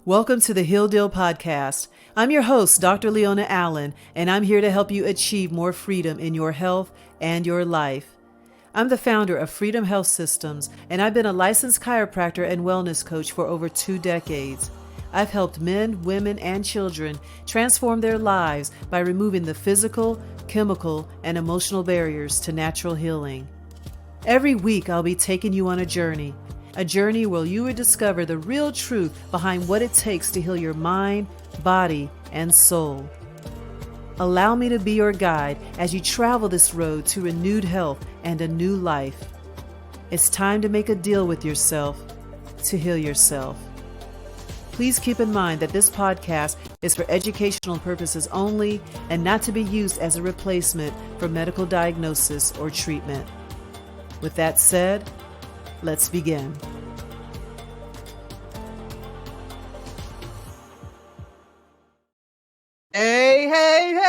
Welcome to the Heal Deal Podcast. I'm your host, Dr. Leona Allen, and I'm here to help you achieve more freedom in your health and your life. I'm the founder of Freedom Health Systems, and I've been a licensed chiropractor and wellness coach for over 2 decades. I've helped men, women, and children transform their lives by removing the physical, chemical, and emotional barriers to natural healing. Every week, I'll be taking you on a journey where you will discover the real truth behind what it takes to heal your mind, body, and soul. Allow me to be your guide as you travel this road to renewed health and a new life. It's time to make a deal with yourself to heal yourself. Please keep in mind that this podcast is for educational purposes only and not to be used as a replacement for medical diagnosis or treatment. With that said, let's begin.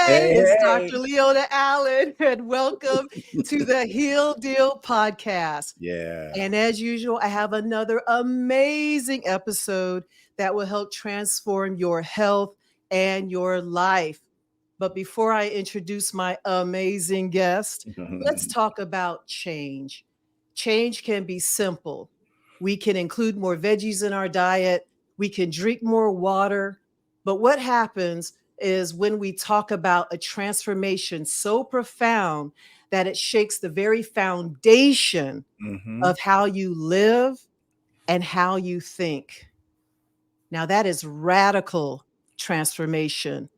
Hey, it's Dr. Leona Allen, and welcome to the Heal Deal Podcast. Yeah. And as usual, I have another amazing episode that will help transform your health and your life. But before I introduce my amazing guest, let's talk about change. Change can be simple. We can include more veggies in our diet. We can drink more water. But what happens is when we talk about a transformation so profound that it shakes the very foundation of how you live and how you think. Now, that is radical transformation.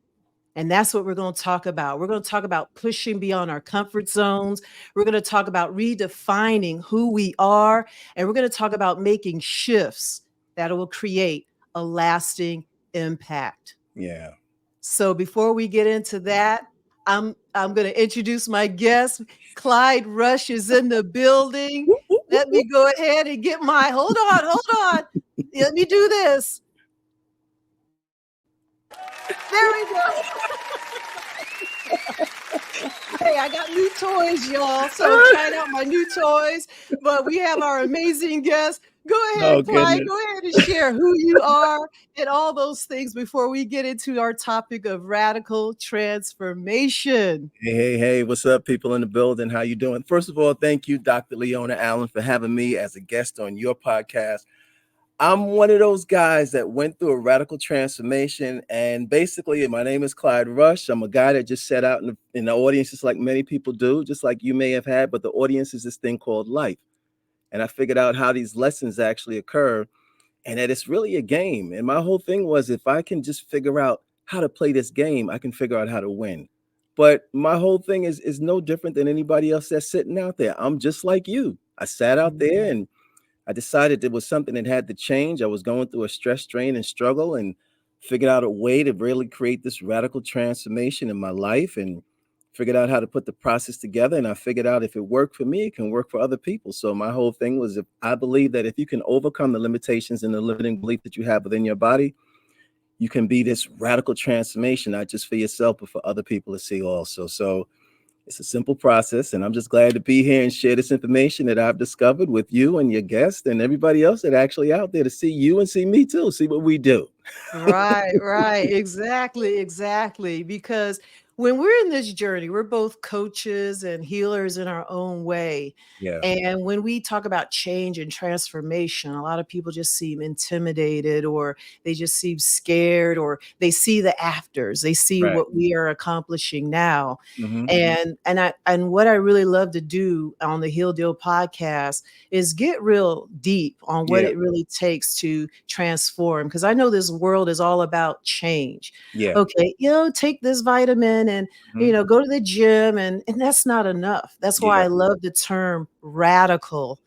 And that's what we're going to talk about. We're going to talk about pushing beyond our comfort zones. We're going to talk about redefining who we are. And we're going to talk about making shifts that will create a lasting impact. Yeah. So before we get into that, I'm going to introduce my guest. Clyde Rush is in the building. Let me go ahead and get my, hold on. Let me do this. There we go. Hey, I got new toys, y'all. So I'm trying out my new toys. But we have our amazing guest. Go ahead, Clyde. Go ahead and share who you are and all those things before we get into our topic of radical transformation. Hey, what's up, people in the building? How you doing? First of all, thank you, Dr. Leona Allen, for having me as a guest on your podcast. I'm one of those guys that went through a radical transformation, and basically, my name is Clyde Rush. I'm a guy that just sat out in the audience, just like many people do, just like you may have had, but the audience is this thing called life. And I figured out how these lessons actually occur, and that it's really a game. And my whole thing was, if I can just figure out how to play this game, I can figure out how to win. But my whole thing is no different than anybody else that's sitting out there. I'm just like you. I sat out there and I decided it was something that had to change. I was going through a stress, strain, and struggle, and figured out a way to really create this radical transformation in my life, and figured out how to put the process together. And I figured out if it worked for me, it can work for other people. So my whole thing was, if I believe that if you can overcome the limitations and the limiting belief that you have within your body, you can be this radical transformation, not just for yourself, but for other people to see also. So it's a simple process, and I'm just glad to be here and share this information that I've discovered with you and your guest and everybody else that actually out there to see you and see me too, see what we do. Right. Exactly. Because when we're in this journey, we're both coaches and healers in our own way. Yeah. And when we talk about change and transformation, a lot of people just seem intimidated, or they just seem scared, or they see the afters. They see Right. what we are accomplishing now. And what I really love to do on the Heal Deal podcast is get real deep on what it really takes to transform. Because I know this world is all about change. Yeah. Okay, take this vitamin and go to the gym, and that's not enough. That's why I love the term radical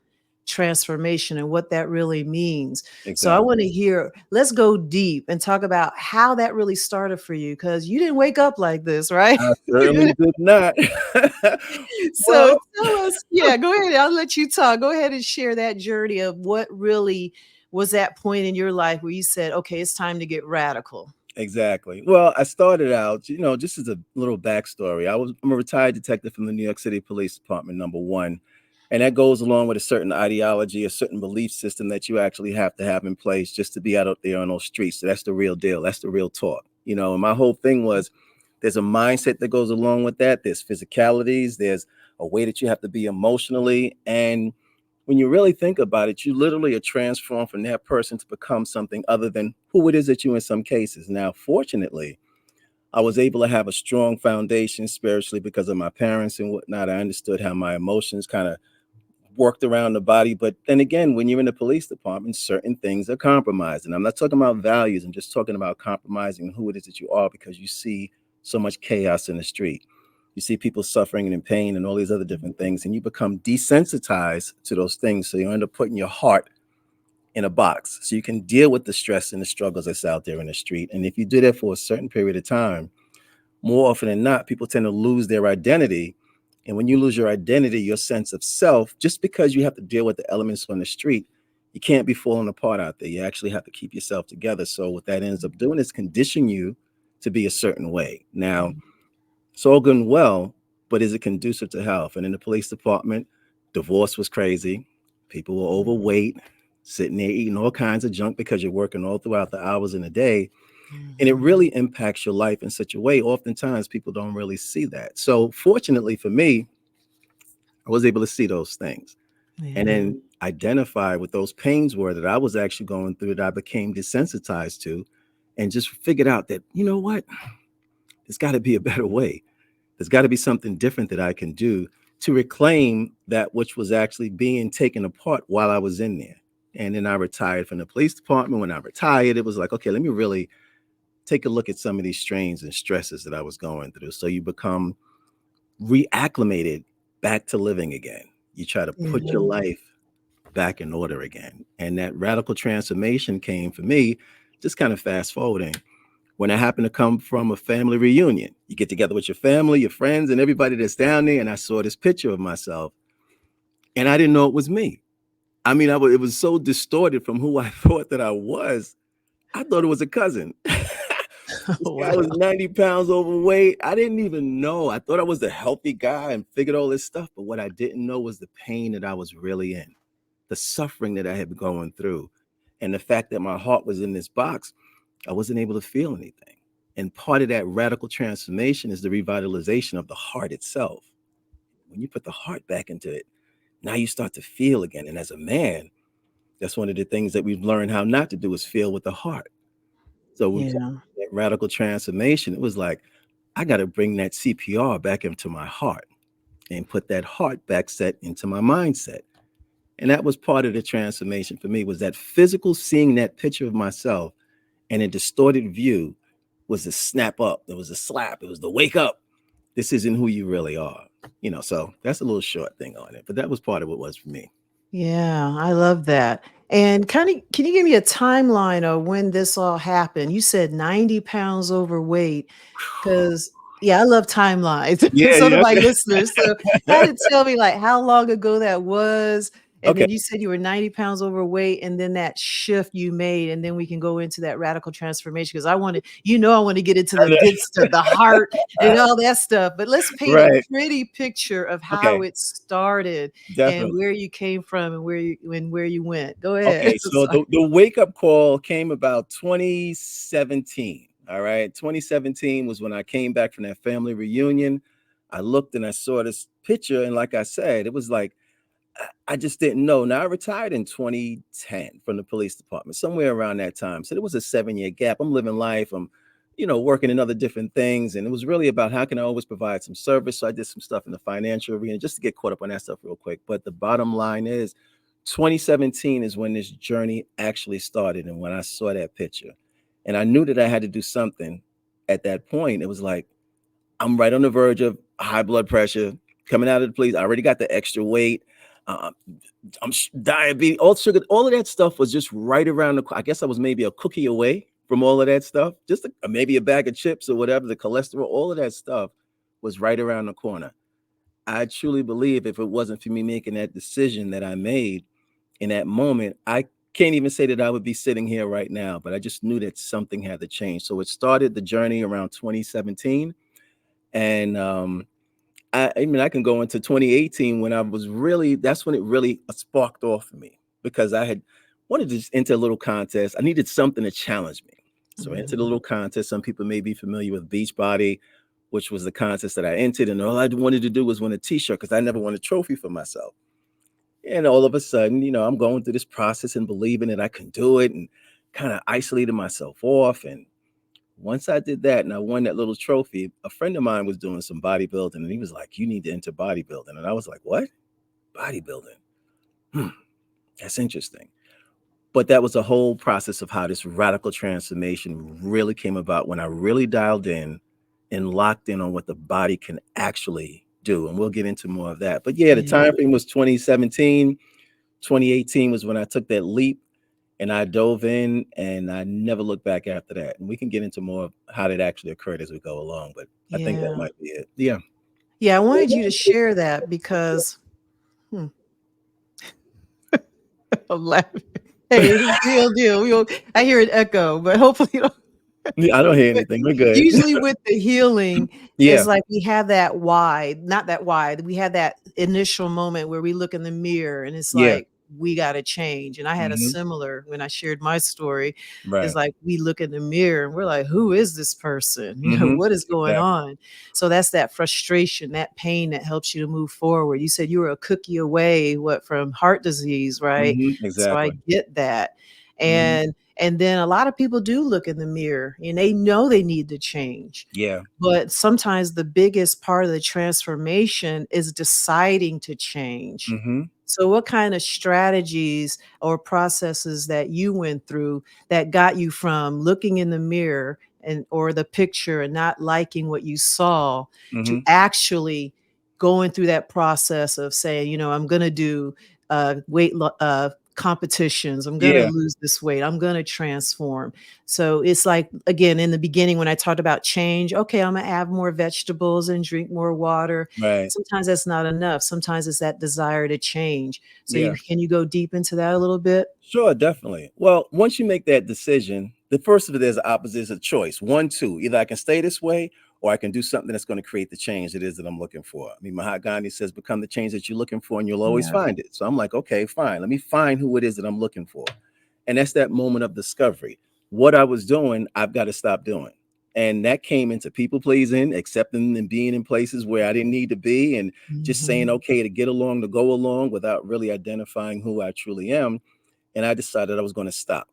transformation and what that really means. Exactly. So I want to hear, let's go deep and talk about how that really started for you, because you didn't wake up like this, right? I certainly did not. So tell us, go ahead. I'll let you talk. Go ahead and share that journey of what really was that point in your life where you said, okay, it's time to get radical. Exactly. Well, I started out, just as a little backstory. I'm a retired detective from the New York City Police Department, number one. And that goes along with a certain ideology, a certain belief system that you actually have to have in place just to be out there on those streets. So that's the real deal. That's the real talk. And my whole thing was there's a mindset that goes along with that. There's physicalities, there's a way that you have to be emotionally. And when you really think about it, you literally are transformed from that person to become something other than who it is that you in some cases. Now, fortunately, I was able to have a strong foundation spiritually because of my parents and whatnot. I understood how my emotions kind of worked around the body. But then again, when you're in the police department, certain things are compromised. And I'm not talking about values, I'm just talking about compromising who it is that you are because you see so much chaos in the street. You see people suffering and in pain and all these other different things, and you become desensitized to those things. So you end up putting your heart in a box so you can deal with the stress and the struggles that's out there in the street. And if you do that for a certain period of time, more often than not, people tend to lose their identity. And when you lose your identity, your sense of self, just because you have to deal with the elements on the street, you can't be falling apart out there. You actually have to keep yourself together. So what that ends up doing is condition you to be a certain way. Now, it's all good and well, but is it conducive to health? And in the police department, divorce was crazy. People were overweight, sitting there eating all kinds of junk because you're working all throughout the hours in the day, and it Mhm. really impacts your life in such a way. Oftentimes people don't really see that. So fortunately for me, I was able to see those things and Yeah. then identify what those pains were that I was actually going through, that I became desensitized to, and just figured out that, you know what, there's got to be a better way. There's got to be something different that I can do to reclaim that which was actually being taken apart while I was in there. And then I retired from the police department. When I retired, it was like, okay, let me really take a look at some of these strains and stresses that I was going through. So you become reacclimated back to living again. You try to put your Yeah. life back in order again. And that radical transformation came for me, just kind of fast forwarding, when I happened to come from a family reunion. You get together with your family, your friends, and everybody that's down there. And I saw this picture of myself and I didn't know it was me. I mean, it was so distorted from who I thought that I was. I thought it was a cousin. This guy was Wow. 90 pounds overweight. I didn't even know. I thought I was the healthy guy and figured all this stuff. But what I didn't know was the pain that I was really in, the suffering that I had been going through, and the fact that my heart was in this box. I wasn't able to feel anything. And part of that radical transformation is the revitalization of the heart itself. When you put the heart back into it, now you start to feel again. And as a man, that's one of the things that we've learned how not to do is feel with the heart. So we talk Yeah. about that radical transformation. It was like, I got to bring that CPR back into my heart and put that heart back set into my mindset. And that was part of the transformation for me, was that physical seeing that picture of myself and a distorted view was the snap up. There was a slap. It was the wake up. This isn't who you really are. So that's a little short thing on it. But that was part of what was for me. Yeah, I love that. And can you give me a timeline of when this all happened? You said 90 pounds overweight. Because yeah, I love timelines, and Yeah, so do yeah. my listeners, so had to tell me, like, how long ago that was, and Okay. then you said you were 90 pounds overweight, and then that shift you made, and then we can go into that radical transformation. Because I wanna get into the good stuff, the heart and all that stuff, but let's paint a Right. pretty picture of how Okay. it started and Definitely. where you came from and where you went. Go ahead. Okay. So Sorry. the wake up call came about 2017. All right. 2017 was when I came back from that family reunion. I looked and I saw this picture. And like I said, it was like, I just didn't know. Now I retired in 2010 from the police department, somewhere around that time. So there was a 7-year gap. I'm living life. I'm, working in other different things. And it was really about how can I always provide some service. So I did some stuff in the financial arena just to get caught up on that stuff real quick. But the bottom line is 2017 is when this journey actually started. And when I saw that picture and I knew that I had to do something at that point, it was like, I'm right on the verge of high blood pressure coming out of the police. I already got the extra weight. Uh, diabetes, all sugar, all of that stuff was just right around the. I guess I was maybe a cookie away from all of that stuff. Just maybe a bag of chips or whatever. The cholesterol, all of that stuff was right around the corner. I truly believe if it wasn't for me making that decision that I made in that moment, I can't even say that I would be sitting here right now. But I just knew that something had to change. So it started the journey around 2017, and I mean, I can go into 2018 when I was really, that's when it really sparked off for me because I had wanted to just enter a little contest. I needed something to challenge me. So I entered a Mhm. little contest. Some people may be familiar with Beachbody, which was the contest that I entered. And all I wanted to do was win a t-shirt because I never won a trophy for myself. And all of a sudden, I'm going through this process and believing that I can do it and kind of isolated myself off. And once I did that and I won that little trophy, a friend of mine was doing some bodybuilding and he was like, "You need to enter bodybuilding." And I was like, "What? Bodybuilding? Hmm, that's interesting." But that was a whole process of how this radical transformation really came about when I really dialed in and locked in on what the body can actually do. And we'll get into more of that. But yeah, the Yeah. time frame was 2017. 2018 was when I took that leap and I dove in and I never looked back after that. And we can get into more of how that actually occurred as we go along. But I think that Yeah. might be it. Yeah. Yeah, I wanted you to share that because hmm, I'm laughing. Hey, it's real deal. I hear an echo, but hopefully you don't. Yeah, I don't hear But anything. We're good. usually with the healing, Yeah. it's like we have that why, not that why, we have that initial moment where we look in the mirror and it's Yeah. like, we got to change. And I had a Hmm. similar when I shared my story. It's Right. like we look in the mirror and we're like, who is this person? Hmm. What is going Exactly. on? So that's that frustration, that pain that helps you to move forward. You said you were a cookie away, what, from heart disease, right? Hmm. So I Exactly. get that. Hmm. And then a lot of people do look in the mirror and they know they need to change. Yeah. But sometimes the biggest part of the transformation is deciding to change. Hmm. So, what kind of strategies or processes that you went through that got you from looking in the mirror and or the picture and not liking what you saw to Hmm. actually going through that process of saying, I'm going to do competitions. I'm going to Yeah. lose this weight. I'm going to transform. So it's like, again, in the beginning, when I talked about change, okay, I'm going to add more vegetables and drink more water. Right. Sometimes that's not enough. Sometimes it's that desire to change. So Yeah. can you go deep into that a little bit? Sure, definitely. Well, once you make that decision, the first of it is opposite is a choice. One, two. Either I can stay this way or I can do something that's going to create the change it is that I'm looking for. I mean, Mahatma Gandhi says, become the change that you're looking for and you'll always Yeah. find it. So I'm like, okay, fine. Let me find who it is that I'm looking for. And that's that moment of discovery. What I was doing, I've got to stop doing. And that came into people pleasing, accepting and being in places where I didn't need to be, and just saying Mhm. okay to get along, to go along without really identifying who I truly am. And I decided I was going to stop.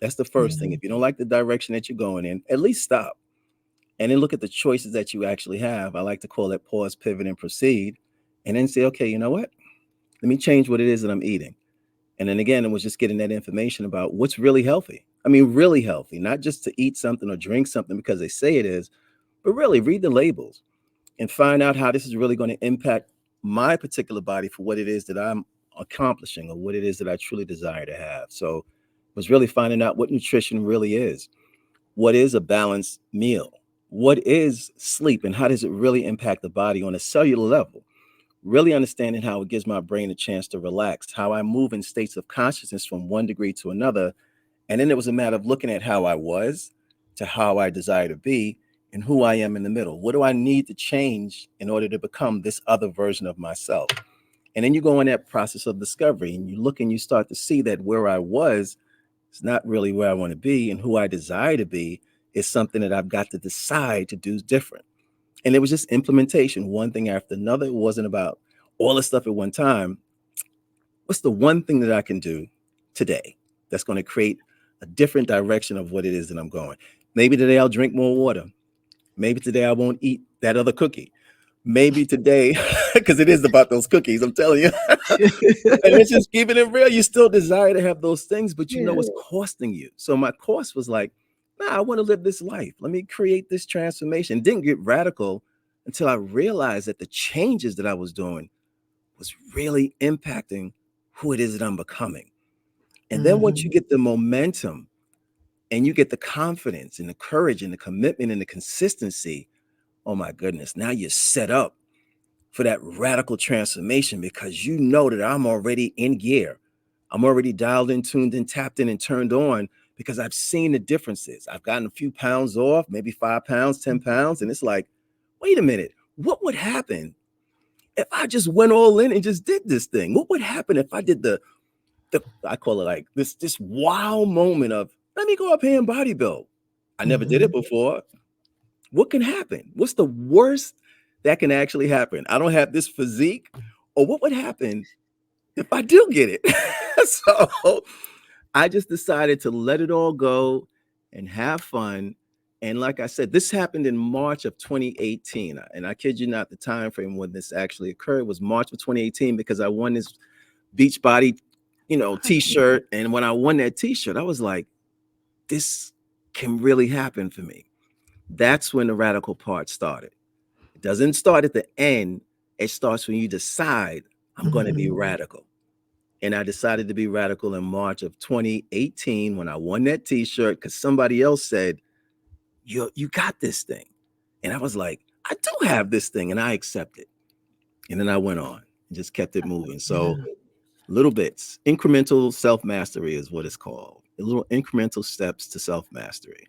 That's the first thing. Yeah. If you don't like the direction that you're going in, at least stop. And then look at the choices that you actually have. I like to call it pause, pivot, and proceed. And then say, okay, you know what? Let me change what it is that I'm eating. And then again, it was just getting that information about what's really healthy. I mean, really healthy, not just to eat something or drink something because they say it is, but really read the labels and find out how this is really going to impact my particular body for what it is that I'm accomplishing or what it is that I truly desire to have. So it was really finding out what nutrition really is. What is a balanced meal? What is sleep and how does it really impact the body on a cellular level? Really understanding how it gives my brain a chance to relax, how I move in states of consciousness from one degree to another. And then it was a matter of looking at how I was to how I desire to be and who I am in the middle. What do I need to change in order to become this other version of myself? And then you go in that process of discovery and you look and you start to see that where I was is not really where I want to be, and who I desire to be is something that I've got to decide to do different. And it was just implementation, one thing after another. It wasn't about all the stuff at one time. What's the one thing that I can do today that's going to create a different direction of what it is that I'm going? Maybe today I'll drink more water. Maybe today I won't eat that other cookie. Maybe today, because it is about those cookies, I'm telling you. And it's just keeping it real. You still desire to have those things, but you know Yeah. it's costing you. So my cost was like, nah, I want to live this life. Let me create this transformation. Didn't get radical until I realized that the changes that I was doing was really impacting who it is that I'm becoming. And then once you Mhm. get the momentum and you get the confidence and the courage and the commitment and the consistency, oh my goodness, now you're set up for that radical transformation because you know that I'm already in gear. I'm already dialed in, tuned in, tapped in, and turned on because I've seen the differences. I've gotten a few pounds off, maybe 5 pounds, 10 pounds. And it's like, wait a minute, what would happen if I just went all in and just did this thing? What would happen if I did the I call it like this wow moment of let me go up here and body build. I never did it Mhm. before. What can happen? What's the worst that can actually happen? I don't have this physique. Or what would happen if I do get it? So I just decided to let it all go and have fun. And like I said, this happened in March of 2018. And I kid you not, the time frame when this actually occurred was March of 2018 because I won this Beachbody, t-shirt. And when I won that t-shirt, I was like, this can really happen for me. That's when the radical part started. It doesn't start at the end. It starts when you decide I'm going to be Mhm. radical. And I decided to be radical in March of 2018 when I won that t-shirt because somebody else said, you got this thing. And I was like, I do have this thing. And I accept it. And then I went on and just kept it moving. So Yeah. little bits, incremental self-mastery is what it's called. Little incremental steps to self-mastery.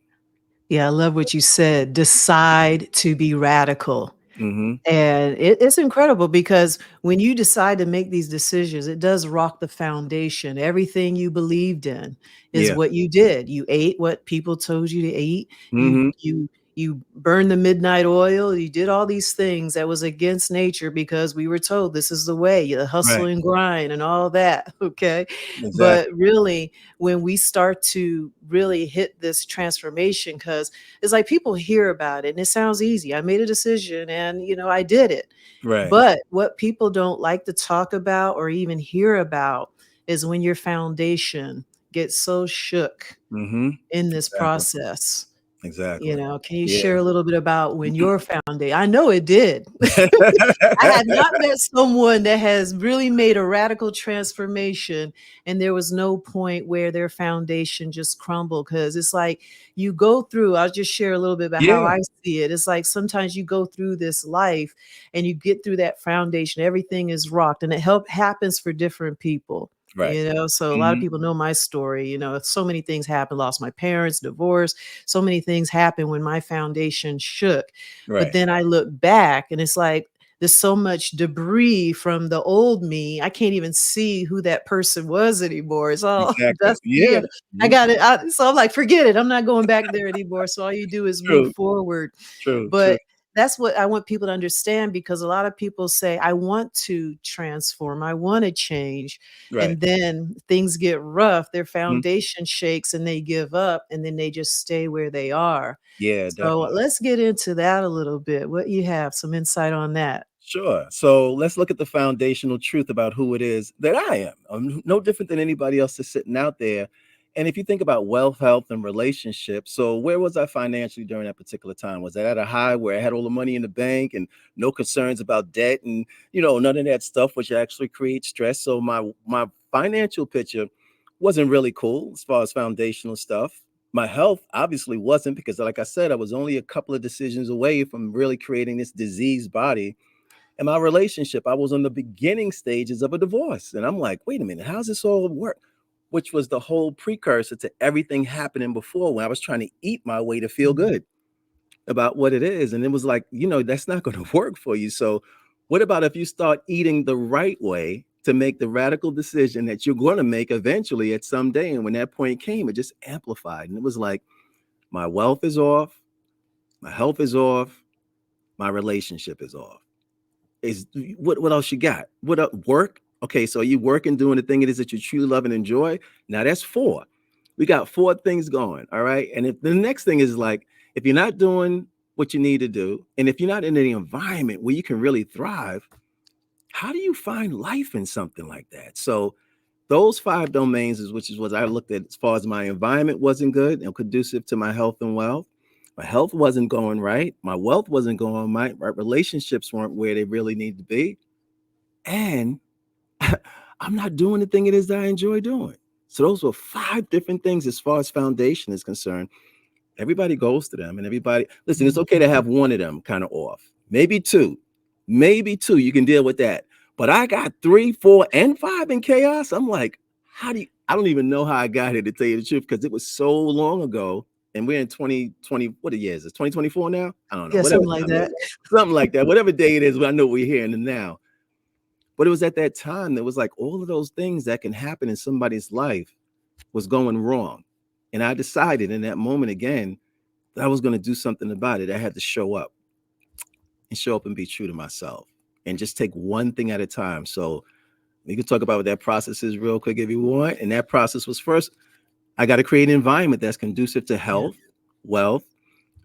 Yeah, I love what you said. Decide to be radical. Mm-hmm. And it's incredible because when you decide to make these decisions, it does rock the foundation. Everything you believed in is Yeah. what you did. You ate what people told you to eat. You Mm-hmm. you you burned the midnight oil. You did all these things that was against nature because we were told this is the way, you hustle Right. and grind and all that. Okay. But Exactly. really, when we start to really hit this transformation, because it's like people hear about it and it sounds easy. I made a decision and, I did it. Right. But what people don't like to talk about or even hear about is when your foundation gets so shook Mm-hmm. in this Exactly. process. Exactly. Can you Yeah. share a little bit about when your foundation? I know it did. I have not met someone that has really made a radical transformation and there was no point where their foundation just crumbled, because it's like you go through, I'll just share a little bit about how Yeah. I see it. It's like sometimes you go through this life and you get through that foundation, everything is rocked, and it happens for different people. Right. So a lot of Mm-hmm. people know my story. So many things happened, lost my parents, divorce, so many things happened when my foundation shook. But Right. then I look back and it's like there's so much debris from the old me. I can't even see who that person was anymore. It's all Exactly. dusty Yeah. and I You got it. So I'm like, forget it. I'm not going back there anymore. So all you do is move true. forward. True. True. But that's what I want people to understand, because a lot of people say, I want to transform, I want to change. Right. And then things get rough, their Mhm. foundation shakes and they give up and then they just stay where they are. Yeah, So definitely. let's get into that a little bit. What you have, some insight on that? Sure. So let's look at the foundational truth about who it is that I am. I'm no different than anybody else that's sitting out there. And if you think about wealth, health, and relationships, so where was I financially during that particular time? Was I at a high where I had all the money in the bank and no concerns about debt and none of that stuff, which actually creates stress? So my financial picture wasn't really cool as far as foundational stuff. My health obviously wasn't, because like I said, I was only a couple of decisions away from really creating this diseased body. And my relationship, I was on the beginning stages of a divorce. And I'm like, wait a minute, how's this all work? Which was the whole precursor to everything happening before, when I was trying to eat my way to feel Mhm. good about what it is. And it was like, that's not going to work for you. So, what about if you start eating the right way to make the radical decision that you're going to make eventually at some day? And when that point came, it just amplified. And it was like, my wealth is off, my health is off, my relationship is off. Is what else you got? What work? Okay, so are you working, doing the thing it is that you truly love and enjoy? Now that's four. We got four things going. All right. And if the next thing is like, if you're not doing what you need to do, and if you're not in an environment where you can really thrive, how do you find life in something like that? So those five domains is which is what I looked at as far as my environment wasn't good and conducive to my health and wealth. My health wasn't going right. My wealth wasn't going right. My relationships weren't where they really need to be. And I'm not doing the thing it is that I enjoy doing. So those were five different things as far as foundation is concerned. Everybody goes to them, and everybody listen, it's okay to have one of them kind of off. Maybe two. You can deal with that. But I got three, four, and five in chaos. I'm like, how do you I don't even know how I got here, to tell you the truth, because it was so long ago. And we're in 2020. What a year is this? 2024 now? I don't know. Yeah, Whatever something like time it is. that. Something like that. Whatever day it is, I know we're here in the now. But it was at that time that was like all of those things that can happen in somebody's life was going wrong. And I decided in that moment again that I was going to do something about it. I had to show up and be true to myself and just take one thing at a time. So we can talk about what that process is real quick if you want. And that process was first, I got to create an environment that's conducive to Yeah. health, wealth,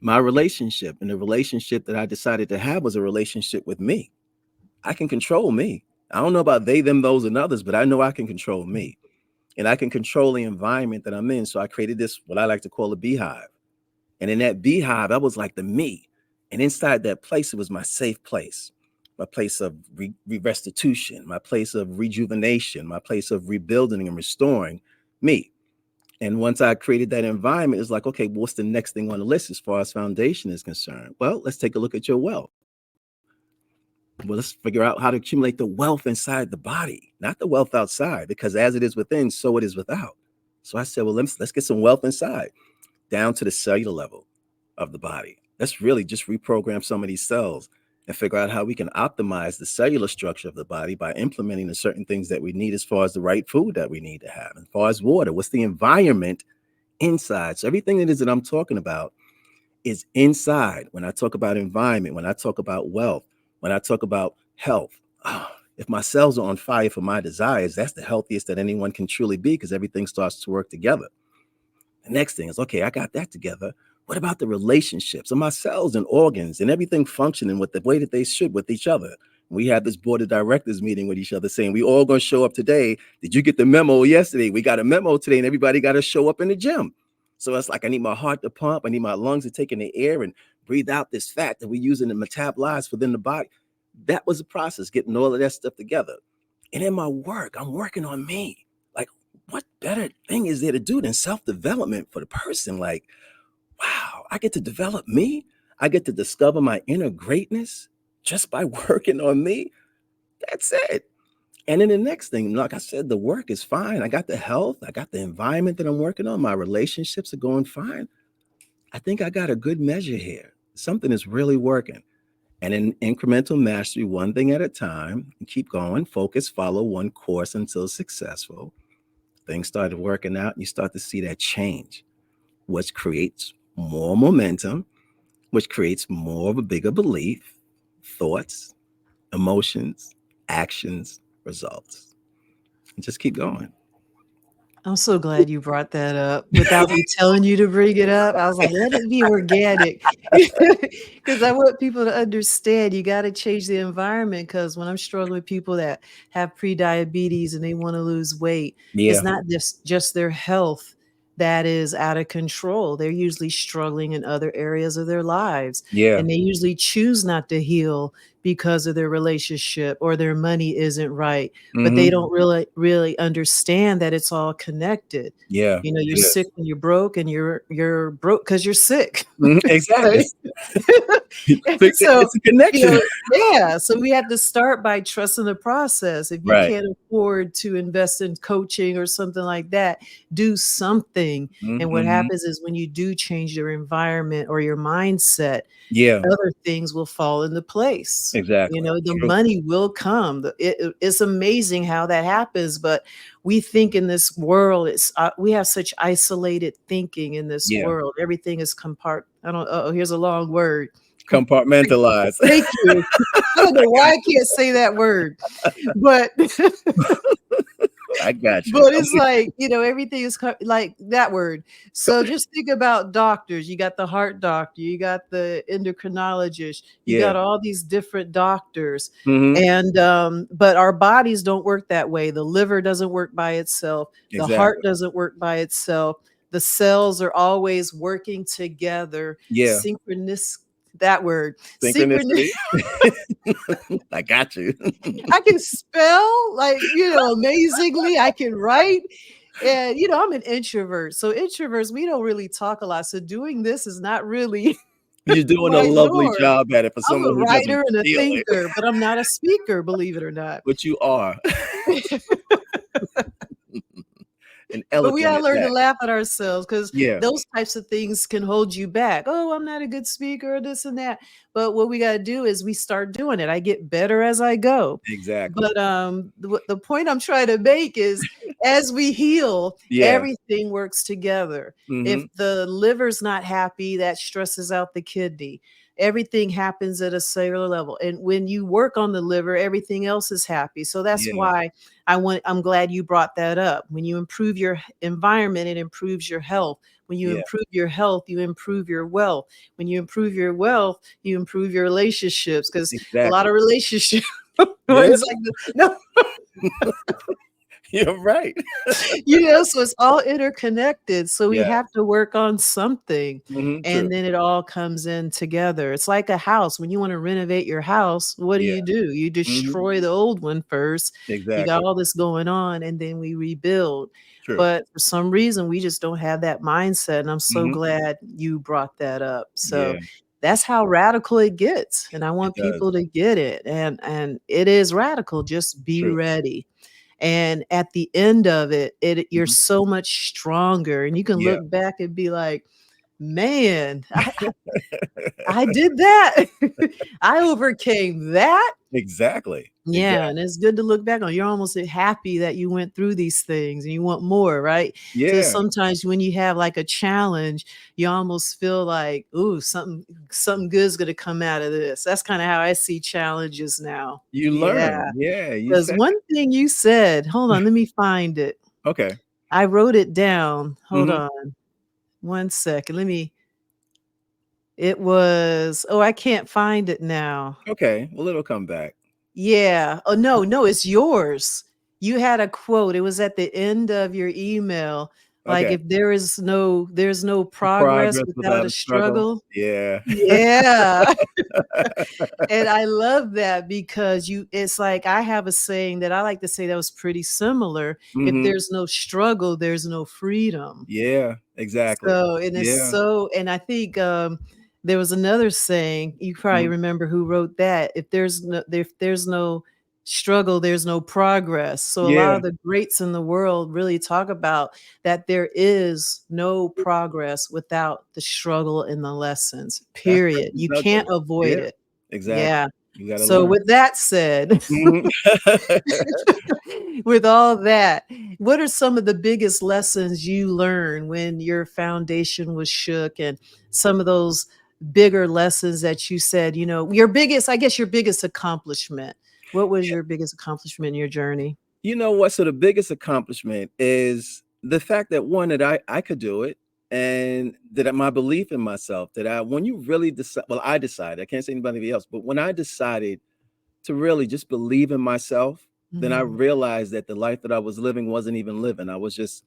my relationship. And the relationship that I decided to have was a relationship with me. I can control me. I don't know about they, them, those, and others, but I know I can control me. And I can control the environment that I'm in. So I created this, what I like to call a beehive. And in that beehive, I was like the me. And inside that place, it was my safe place, my place of restitution, my place of rejuvenation, my place of rebuilding and restoring me. And once I created that environment, it's like, okay, what's the next thing on the list as far as foundation is concerned? Well, let's take a look at your wealth. Well, let's figure out how to accumulate the wealth inside the body, not the wealth outside, because as it is within, so it is without. So I said, well, let's get some wealth inside, down to the cellular level of the body. Let's really just reprogram some of these cells and figure out how we can optimize the cellular structure of the body by implementing the certain things that we need as far as the right food that we need to have, as far as water, what's the environment inside. So everything that is that I'm talking about is inside. When I talk about environment, when I talk about wealth, when I talk about health, if my cells are on fire for my desires, that's the healthiest that anyone can truly be, because everything starts to work together. The next thing is, okay, I got that together. What about the relationships of my cells and organs and everything functioning with the way that they should with each other? We had this board of directors meeting with each other saying, we all going to show up today. Did you get the memo yesterday? We got a memo today and everybody got to show up in the gym. So it's like, I need my heart to pump. I need my lungs to take in the air and breathe out this fat that we use in the metabolize within the body. That was the process, getting all of that stuff together. And in my work, I'm working on me. Like, what better thing is there to do than self-development for the person? Like, wow, I get to develop me. I get to discover my inner greatness just by working on me. That's it. And then the next thing, like I said, the work is fine. I got the health. I got the environment that I'm working on. My relationships are going fine. I think I got a good measure here. Something is really working. And in incremental mastery, one thing at a time, keep going, focus, follow one course until successful. Things started working out, and you start to see that change, which creates more momentum, which creates more of a bigger belief, thoughts, emotions, actions, results. And just keep going. I'm so glad you brought that up without me telling you to bring it up. I was like, let it be organic. Because I want people to understand you got to change the environment. Because when I'm struggling with people that have pre-diabetes and they want to lose weight, it's Yeah. not just their health that is out of control. They're usually struggling in other areas of their lives. Yeah. And they usually choose not to heal because of their relationship or their money isn't right, but they don't really understand that it's all connected. Yeah. You know, you're It sick is. when you're broke, and you're broke because you're sick. Exactly. Right? And so, It's a connection. yeah, so we have to start by trusting the process. If you Right. can't afford to invest in coaching or something like that, do something. And what Mm-hmm. happens is when you do change your environment or your mindset, Yeah. other things will fall into place. You Exactly. know, the True. money will come. It's amazing how that happens, but we think in this world, we have such isolated thinking in this Yeah. world. Everything is here's a long word. Compartmentalize. Thank you. I don't know why I can't say that word, but I got you. but I'm it's with like, everything is like that word. you. So just think about doctors. You got the heart doctor, you got the endocrinologist, you Yeah. got all these different doctors. Mm-hmm. And but our bodies don't work that way. The liver doesn't work by itself. The heart Exactly. doesn't work by itself. The cells are always working together. Yeah. Synchronous, that word. Synchronous. Synchronicity. I got you. I can spell like, amazingly. I can write. And, I'm an introvert. So introverts, we don't really talk a lot. So doing this is not really You're doing a my lovely norm. job at it for I'm a someone who doesn't writer and a feel it, thinker, but I'm not a speaker, believe it or not. but you are. and But we eloquent gotta at learn to that. laugh at ourselves because Yeah, those types of things can hold you back. "Oh, I'm not a good speaker," or this and that. But what we gotta do is we start doing it. I get better as I go. exactly. But, the point I'm trying to make is as we heal, Yeah. everything works together. If Mhm. the liver's not happy, that stresses out the kidney. Everything happens at a cellular level, and when you work on the liver, everything else is happy. So that's Yeah. why I'm glad you brought that up. When you improve your environment, it improves your health. When you Yeah. improve your health, you improve your wealth. When you improve your wealth, you improve your relationships because a lot Exactly. of relationships Yeah. it's like no, You're right. so it's all interconnected. So we Yeah. have to work on something. Mhm. True. And then it all comes in together. It's like a house. When you want to renovate your house, what Yeah. do? You Mhm. destroy the old one first. You got Exactly. all this going on, and then we rebuild. True. But for some reason, we just don't have that mindset. And I'm so Mhm. glad you brought that up. So Yeah. that's how radical it gets. And I It want does. people to get it. And it is radical. Just be True. ready. And at the end of it, you're Mhm. so much stronger, and you can Yeah. look back and be like, "Man, I did that. I overcame that." Exactly. Yeah, and Exactly. it's good to look back on. You're almost happy that you went through these things and you want more, right? So Yeah. sometimes when you have like a challenge, you almost feel like, "Ooh, something good's gonna come out of this." That's kinda how I see challenges now. You Yeah. learn. Yeah. You Because said one thing you said, hold on, let me find it. okay. I wrote it down. Hold Mhm. on one second. It was, oh, I can't find it now. Okay. Well, it'll come back. Yeah. Oh, no, no, it's yours. You had a quote. It was at the end of your email. Like, Okay. if there's no progress Progress without without a a struggle. struggle. Yeah. Yeah. And I love that because it's like I have a saying that I like to say that was pretty similar. If Mhm. there's no struggle, there's no freedom. Yeah. Exactly. So, and it's Yeah. so, and I think there was another saying, you probably Mhm. remember who wrote that. If there's no struggle, there's no progress. So a lot Yeah. of the greats in the world really talk about that there is no progress without the struggle and the lessons. That's Period. precious You can't nuggets. avoid Yeah. it. Exactly. Yeah. You gotta So learn. with that said, Mhm. with all that, what are some of the biggest lessons you learned when your foundation was shook and some of those bigger lessons that you said, your biggest accomplishment? What was your biggest accomplishment in your journey? You know what? So the biggest accomplishment is the fact that one, that I could do it, and that my belief in myself, that when you really decide, well, I decided, I can't say anybody else, but when I decided to really just believe in myself, then I Mhm. realized that the life that I was living wasn't even living. I was just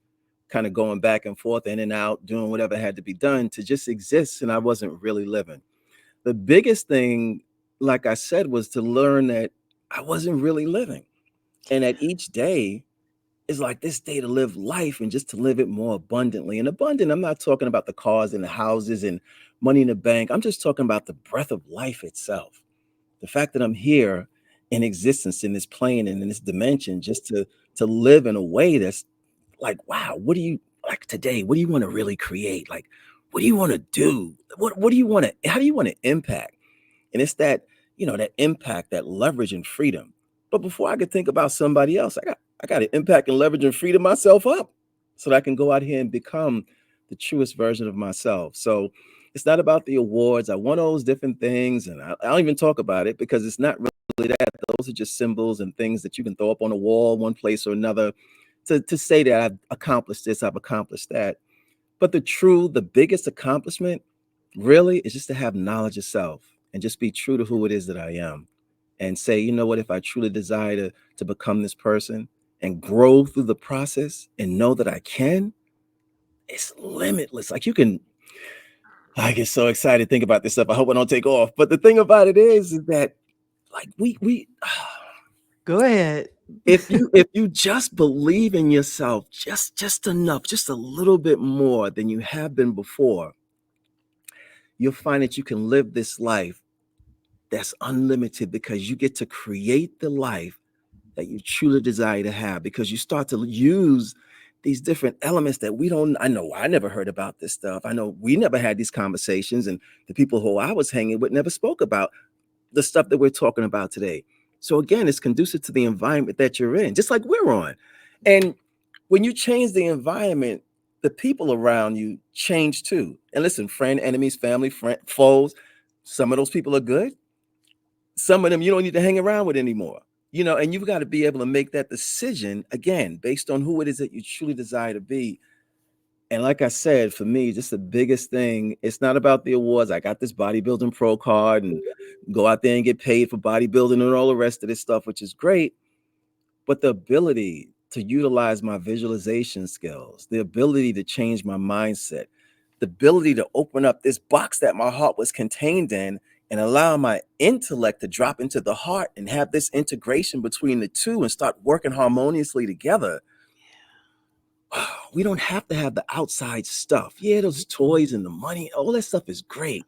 kind of going back and forth, in and out, doing whatever had to be done to just exist, and I wasn't really living. The biggest thing, like I said, was to learn that I wasn't really living, and that each day is like this day to live life and just to live it more abundantly. And abundant, I'm not talking about the cars and the houses and money in the bank. I'm just talking about the breath of life itself. The fact that I'm here in existence in this plane and in this dimension just to live in a way that's like, wow, what do you like today? What do you want to really create? Like, what do you want to do? What do you want to, how do you want to impact? And it's that, that impact, that leverage and freedom. But before I could think about somebody else, I got to impact and leverage and freedom myself up so that I can go out here and become the truest version of myself. So it's not about the awards. I won all those different things, and I don't even talk about it because it's not really that. Those are just symbols and things that you can throw up on a wall, one place or another, to say that I've accomplished this, I've accomplished that. But the biggest accomplishment really is just to have knowledge of self and just be true to who it is that I am and say, you know what, if I truly desire to become this person and grow through the process and know that I can, it's limitless. Like I get so excited to think about this stuff. I hope I don't take off. But the thing about it is that like we Go ahead. if you just believe in yourself just enough, just a little bit more than you have been before, you'll find that you can live this life that's unlimited because you get to create the life that you truly desire to have because you start to use these different elements that we don't. I know I never heard about this stuff. I know we never had these conversations, and the people who I was hanging with never spoke about the stuff that we're talking about today. So again, it's conducive to the environment that you're in, just like we're on. And when you change the environment, the people around you change too. And listen, friend, enemies, family, friend, foes, some of those people are good. Some of them you don't need to hang around with anymore. And you've got to be able to make that decision again based on who it is that you truly desire to be. And like I said, for me, just the biggest thing, it's not about the awards. I got this bodybuilding pro card and go out there and get paid for bodybuilding and all the rest of this stuff, which is great. But the ability to utilize my visualization skills, the ability to change my mindset, the ability to open up this box that my heart was contained in and allow my intellect to drop into the heart and have this integration between the two and start working harmoniously together. We don't have to have the outside stuff. Yeah, those toys and the money, all that stuff is great.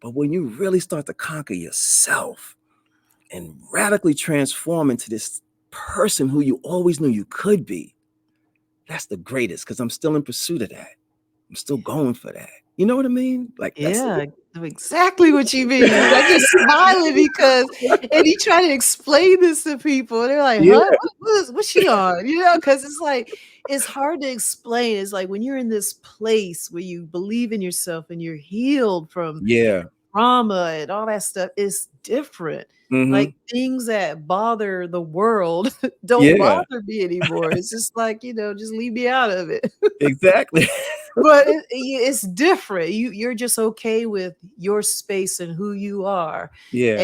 But when you really start to conquer yourself and radically transform into this person who you always knew you could be, that's the greatest, because I'm still in pursuit of that. I'm still going for that. You know what I mean? Like that's Yeah, I know exactly what you mean. I'm just smiling because and you try to explain this to people, and they're like, yeah, "Huh? What's she on?" Because it's like it's hard to explain. It's like when you're in this place where you believe in yourself and you're healed from yeah, trauma and all that stuff, it's different. mm-hmm, Like things that bother the world don't yeah, bother me anymore. It's just like, just leave me out of it. exactly. But it's different. You're just okay with your space and who you are, Yeah,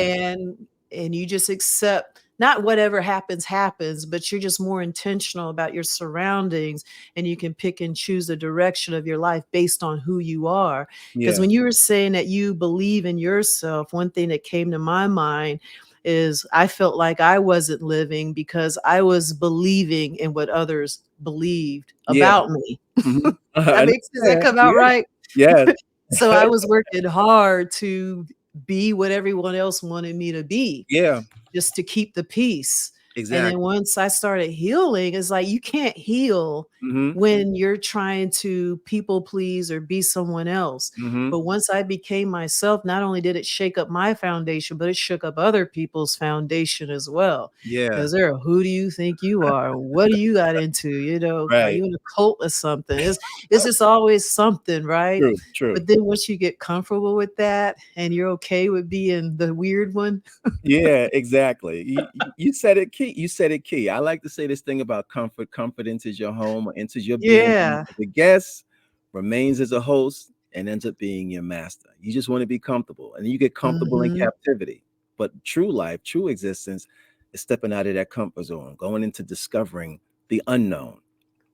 and you just accept not whatever happens, but you're just more intentional about your surroundings, and you can pick and choose the direction of your life based on who you are. Because yeah, when you were saying that you believe in yourself, one thing that came to my mind is I felt like I wasn't living because I was believing in what others believed yeah. about me. Mm-hmm. That I makes Does that understand. come out Yeah, right? yes, So I was working hard to be what everyone else wanted me to be, yeah, just to keep the peace. And then exactly. once I started healing, it's like you can't heal Mm-hmm, when you're trying to people please or be someone else. mm-hmm. But once I became myself, not only did it shake up my foundation, but it shook up other people's foundation as well. Yeah, Because they're, who do you think you are? What do you got into? Are right. you in a cult or something? It's just always something, right? True, true. But then once you get comfortable with that and you're okay with being the weird one. Yeah, exactly. You said it key. You said it key. I like to say this thing about comfort. Comfort enters your home or enters your being Yeah. as a guest, remains as a host, and ends up being your master. You just want to be comfortable, and you get comfortable in Mhm. captivity. But true life, true existence, is stepping out of that comfort zone, going into discovering the unknown,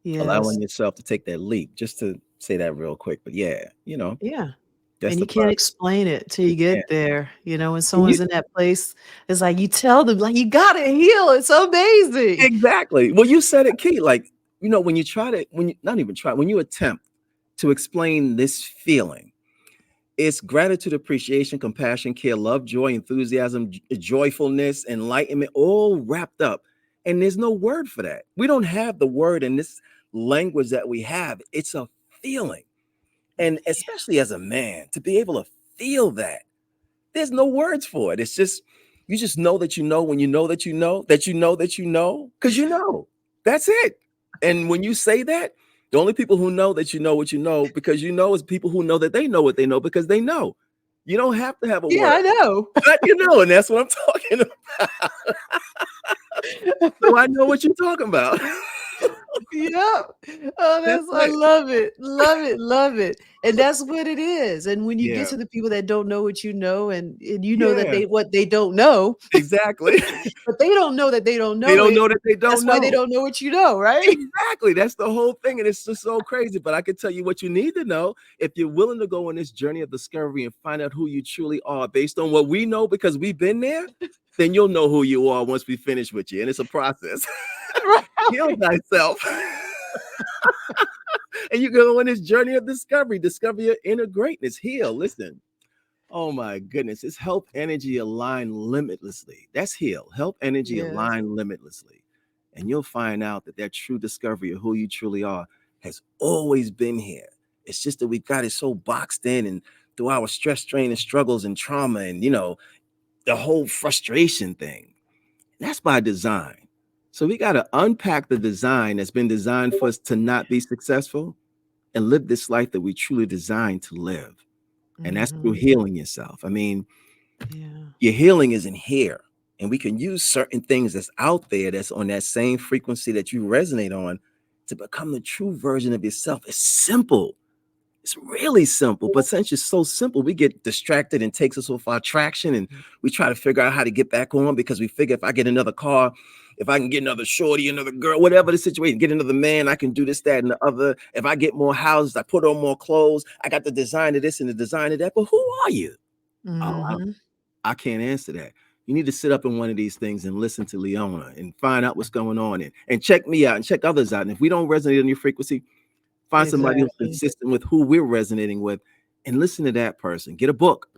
Yes. allowing yourself to take that leap. Just to say that real quick, but yeah, Yeah. that's And the you can't process. explain it till You you can't. get there. When And you someone's in that place, it's like you tell them, like, you gotta heal. It's amazing. exactly. Well, you said it key. Like, when you try to, when you not even try, when you attempt to explain this feeling, it's gratitude, appreciation, compassion, care, love, joy, enthusiasm, joyfulness, enlightenment, all wrapped up. And there's no word for that. We don't have the word in this language that we have. It's a feeling. And especially as a man, to be able to feel that, there's no words for it. It's just you just know that you know when you know that you know that you know that you know because you know. That's it. And when you say that, the only people who know that you know what you know because you know is people who know that they know what they know because they know. You don't have to have a Yeah, word. I know. But you know, and that's what I'm talking about. So I know what you're talking about. Yep. Oh, That's I it. love it. Love it. Love it. And that's what it is. And when you get Yeah. to the people that don't know what you know, and you know that Yeah. they don't know, Exactly. but they don't know that they don't They know don't it. know that they That's don't why they know. don't know what you know, right? Exactly. That's the whole thing. And it's just so crazy. But I can tell you what you need to know if you're willing to go on this journey of discovery and find out who you truly are based on what we know because we've been there, then you'll know who you are once we finish with you. And it's a process. Heal Right. thyself. And you go on this journey of discovery, discover your inner greatness. Heal. Listen. Oh my goodness. It's help energy align limitlessly. That's heal. Help energy Yes. align limitlessly. And you'll find out that that true discovery of who you truly are has always been here. It's just that we've got it so boxed in, and through our stress, strain, and struggles and trauma, and the whole frustration thing. That's by design. So we got to unpack the design that's been designed for us to not be successful and live this life that we truly designed to live. And that's through Mm-hmm. healing yourself. I mean, Yeah. your healing isn't here. And we can use certain things that's out there that's on that same frequency that you resonate on to become the true version of yourself. It's simple. It's really simple. But since it's so simple, we get distracted and takes us off our traction. And we try to figure out how to get back on because we figure if I get another car, if I can get another shorty, another girl, whatever the situation, get another man, I can do this, that, and the other. If I get more houses, I put on more clothes. I got the design of this and the design of that. But who are you? Oh, Mm-hmm. I can't answer that. You need to sit up in one of these things and listen to Leona and find out what's going on and check me out and check others out. And if we don't resonate on your frequency, find somebody who's Exactly. consistent with who we're resonating with and listen to that person. Get a book,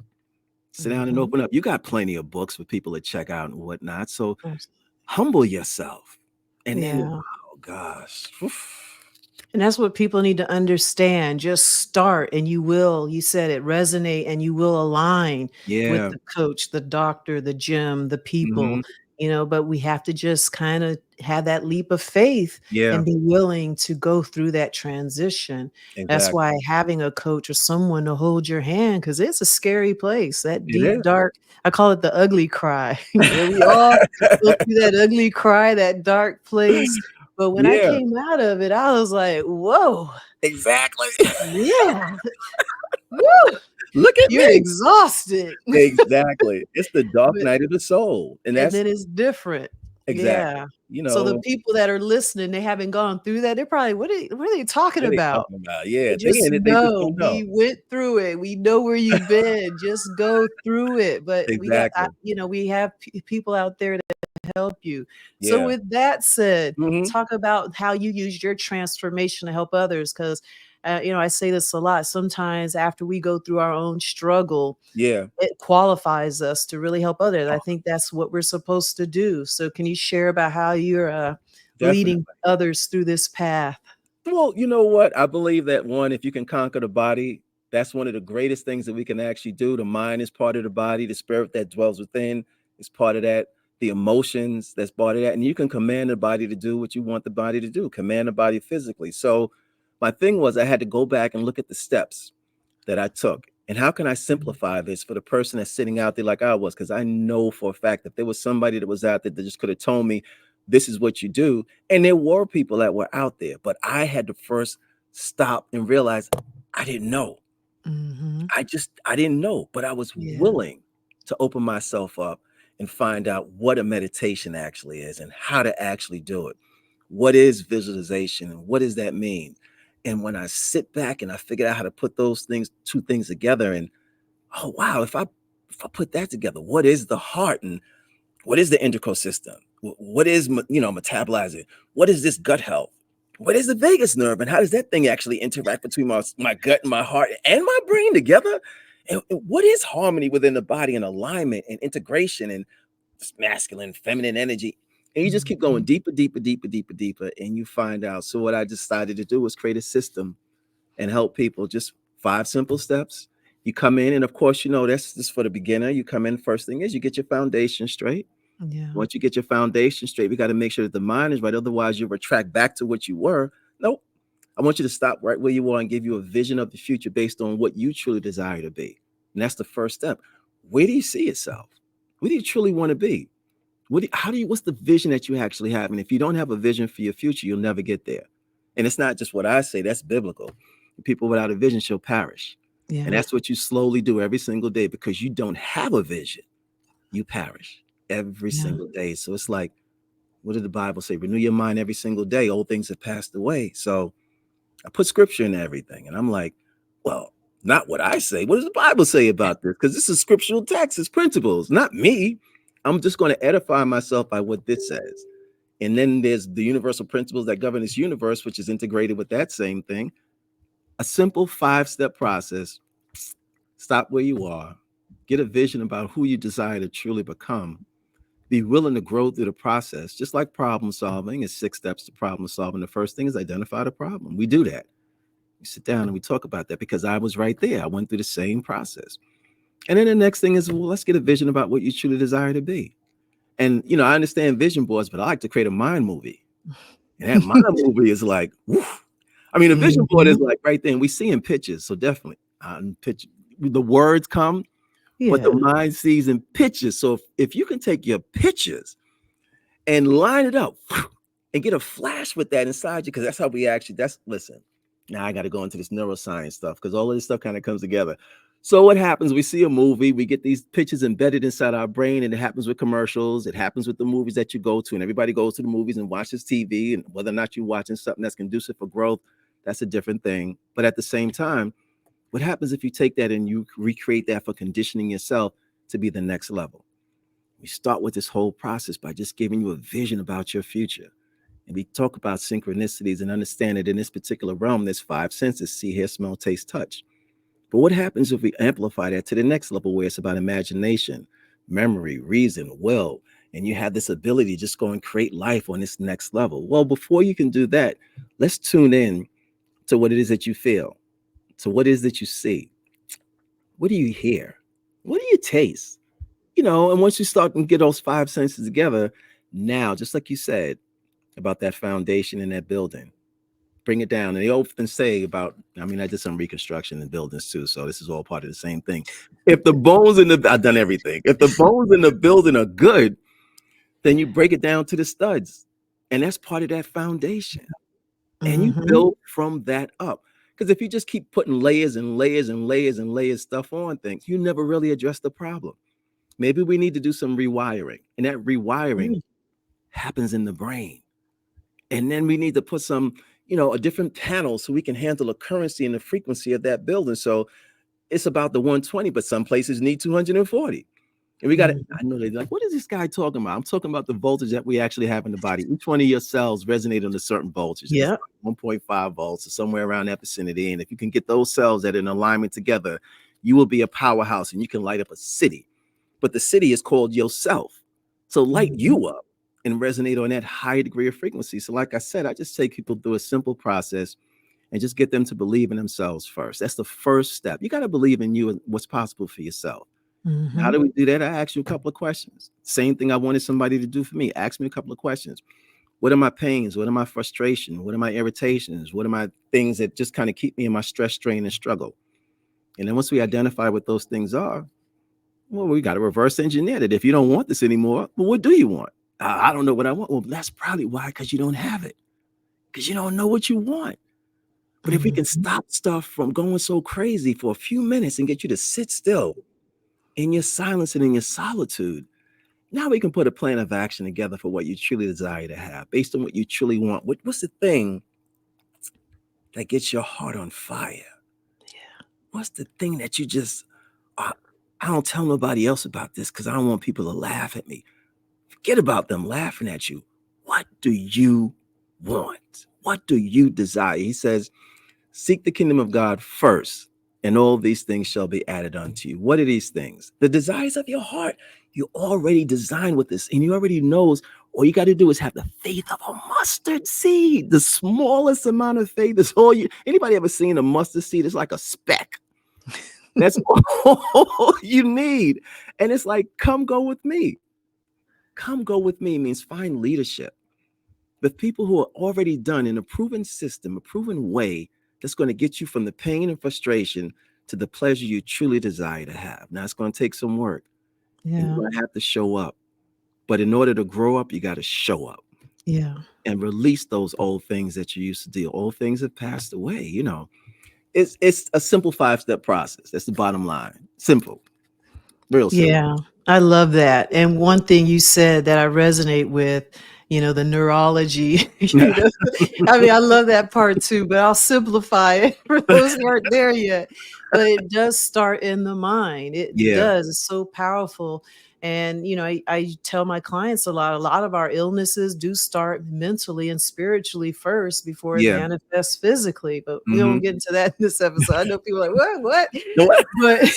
sit down and Mm-hmm. open up. You got plenty of books for people to check out and whatnot. So humble yourself. And then, Yeah. oh gosh. And that's what people need to understand. Just start and you will, you said it, resonate and you will align with Yeah. the coach, the doctor, the gym, the Hmm. people, but we have to just kind of have that leap of faith Yeah, and be willing to go through that transition. That's exactly. why having a coach or someone to hold your hand, because it's a scary place, that It deep, is. dark, I call it the ugly cry, where we all go through that ugly cry, that dark place. But when I Yeah, came out of it, I was like, "Whoa, exactly. yeah, woo, Look at you're me. exhausted." Exactly. It's the dark But night of the soul. And and that's then it's different. exactly. Yeah. So the people that are listening, they haven't gone through that, they're probably, what are they talking What are they about?" talking about? Yeah, But they just in it, they just know don't know. we went through it. We know where you've been. Just go through it. But we got, Exactly. we have people out there to help you. So Yeah. with that said, Mhm. talk about how you used your transformation to help others. Because, I say this a lot. Sometimes after we go through our own struggle, Yeah. it qualifies us to really help others. I think that's what we're supposed to do. So can you share about how you're leading Definitely. others through this path? Well, you know what? I believe that one, if you can conquer the body, that's one of the greatest things that we can actually do. The mind is part of the body, the spirit that dwells within is part of that, the emotions that's part of that. And you can command the body to do what you want the body to do, command the body physically. So my thing was I had to go back and look at the steps that I took. And how can I Mhm. simplify this for the person that's sitting out there like I was? Because I know for a fact that there was somebody that was out there that just could have told me, this is what you do. And there were people that were out there, but I had to first stop and realize I didn't know. Mhm. I didn't know, but I was Yeah. willing to open myself up and find out what a meditation actually is and how to actually do it. What is visualization and what does that mean? And when I sit back and I figured out how to put those things, two things together, and oh wow, if I put that together, what is the heart and what is the endocrine system? What is metabolizing? What is this gut health? What is the vagus nerve, and how does that thing actually interact between my gut and my heart and my brain together? And what is harmony within the body and alignment and integration and masculine, feminine energy? And you just keep going Mhm. deeper, deeper, deeper, deeper, deeper, and you find out. So what I decided to do was create a system and help people. Just 5 simple steps. You come in, and of course, that's just for the beginner. You come in. First thing is you get your foundation straight. Yeah. Once you get your foundation straight, we got to make sure that the mind is right. Otherwise, you retract back to what you were. Nope. I want you to stop right where you are and give you a vision of the future based on what you truly desire to be. And that's the first step. Where do you see yourself? Where do you truly want to be? What's the vision that you actually have? And if you don't have a vision for your future, you'll never get there. And it's not just what I say, that's biblical. People without a vision shall perish. And Yeah. that's what you slowly do every single day because you don't have a vision. You perish every Yeah. single day. So it's like, what did the Bible say? Renew your mind every single day. Old things have passed away. So I put scripture in everything. And I'm like, well, not what I say. What does the Bible say about this? Because this is scriptural text, it's principles, not me. I'm just going to edify myself by what this says. And then there's the universal principles that govern this universe, which is integrated with that same thing. A simple 5-step process. Stop where you are, get a vision about who you desire to truly become, Be willing to grow through the process, just like problem solving is 6 steps to problem solving. The first thing is identify the problem. We do that. We sit down and we talk about that because I was right there. I went through the same process. And then the next thing is, well, let's get a vision about what you truly desire to be. And, I understand vision boards, but I like to create a mind movie. And that mind movie is like, woof. I mean, a vision board is like right there. And we see in pictures. So definitely, the words come, but the Yeah. mind sees in pictures. So if you can take your pictures and line it up and get a flash with that inside you, because that's how we actually, listen, now I got to go into this neuroscience stuff because all of this stuff kind of comes together. So what happens? We see a movie, we get these pictures embedded inside our brain, and it happens with commercials. It happens with the movies that you go to, and everybody goes to the movies and watches TV. And whether or not you're watching something that's conducive for growth, that's a different thing. But at the same time, what happens if you take that and you recreate that for conditioning yourself to be the next level? We start with this whole process by just giving you a vision about your future. And we talk about synchronicities and understand that in this particular realm, there's 5 senses: see, hear, smell, taste, touch. But what happens if we amplify that to the next level where it's about imagination, memory, reason, will, and you have this ability to just go and create life on this next level? Well, before you can do that, let's tune in to what it is that you feel, to what it is that you see. What do you hear? What do you taste? And once you start and get those 5 senses together, now, just like you said about that foundation in that building, bring it down. And they often say about, I mean, I did some reconstruction in buildings too, so this is all part of the same thing. If the bones I've done everything. If the bones in the building are good, then you break it down to the studs. And that's part of that foundation. And you build from that up. Because if you just keep putting layers and layers and layers and layers stuff on things, you never really address the problem. Maybe we need to do some rewiring. And that rewiring happens in the brain. And then we need to put some, a different panel so we can handle the currency and the frequency of that building. So it's about the 120, but some places need 240. And we got to, I know they're like, what is this guy talking about? I'm talking about the voltage that we actually have in the body. Each one of your cells resonate on a certain voltage. Yeah. It's like 1.5 volts or somewhere around that vicinity. And if you can get those cells that are in alignment together, you will be a powerhouse and you can light up a city. But the city is called yourself. So light you up and resonate on that high degree of frequency. So like I said, I just take people through a simple process and just get them to believe in themselves first. That's the first step. You got to believe in you and what's possible for yourself. How do we do that? I ask you a couple of questions. Same thing I wanted somebody to do for me. Ask me a couple of questions. What are my pains? What are my frustrations? What are my irritations? What are my things that just kind of keep me in my stress, strain, and struggle? And then once we identify what those things are, well, we got to reverse engineer it. If you don't want this anymore, well, what do you want? I don't know what I want. Well, that's probably why, because you don't have it, because you don't know what you want. But if we can stop stuff from going so crazy for a few minutes and get you to sit still in your silence and in your solitude, now we can put a plan of action together for what you truly desire to have based on what you truly want. What's the thing that gets your heart on fire? Yeah. What's the thing that you just, I don't tell nobody else about this because I don't want people to laugh at me. Forget about them laughing at you. What do you want? What do you desire? He says, seek the kingdom of God first, and all these things shall be added unto you. What are these things? The desires of your heart. You already designed with this, and you already knows all you got to do is have the faith of a mustard seed. The smallest amount of faith is all you. Anybody ever seen a mustard seed? It's like a speck. That's all you need. And it's like, come go with me. Come go with me means find leadership with people who are already done in a proven system, a proven way that's going to get you from the pain and frustration to the pleasure you truly desire to have. Now, it's going to take some work. And you're going to have to show up. But in order to grow up, you got to show up. Yeah. And release those old things that you used to do. Old things have passed away, It's a simple 5-step process. That's the bottom line. Simple. Real simple. Yeah, I love that. And one thing you said that I resonate with, the neurology, I mean, I love that part too, but I'll simplify it for those who aren't there yet. But it does start in the mind. It Yeah. does. It's so powerful. And, I tell my clients a lot of our illnesses do start mentally and spiritually first before it Yeah. manifests physically. But we Mm-hmm. won't get into that in this episode. I know people are like, what? What? But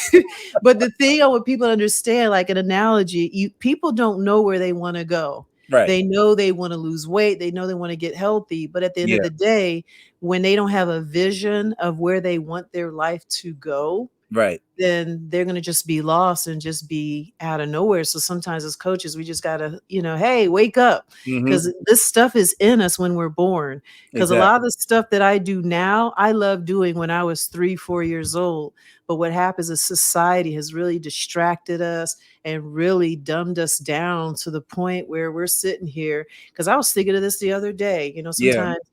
but the thing I want people to understand, like an analogy, people don't know where they want to go. Right. They know they want to lose weight. They know they want to get healthy. But at the end of Yeah. the day, when they don't have a vision of where they want their life to go, Right. then they're going to just be lost and just be out of nowhere. So sometimes as coaches, we just got to, hey, wake up, Mm-hmm. because this stuff is in us when we're born. Because a lot of Exactly. the stuff that I do now, I love doing when I was 3, 4 years old. But what happens is society has really distracted us and really dumbed us down to the point where we're sitting here. Because I was thinking of this the other day, Yeah. sometimes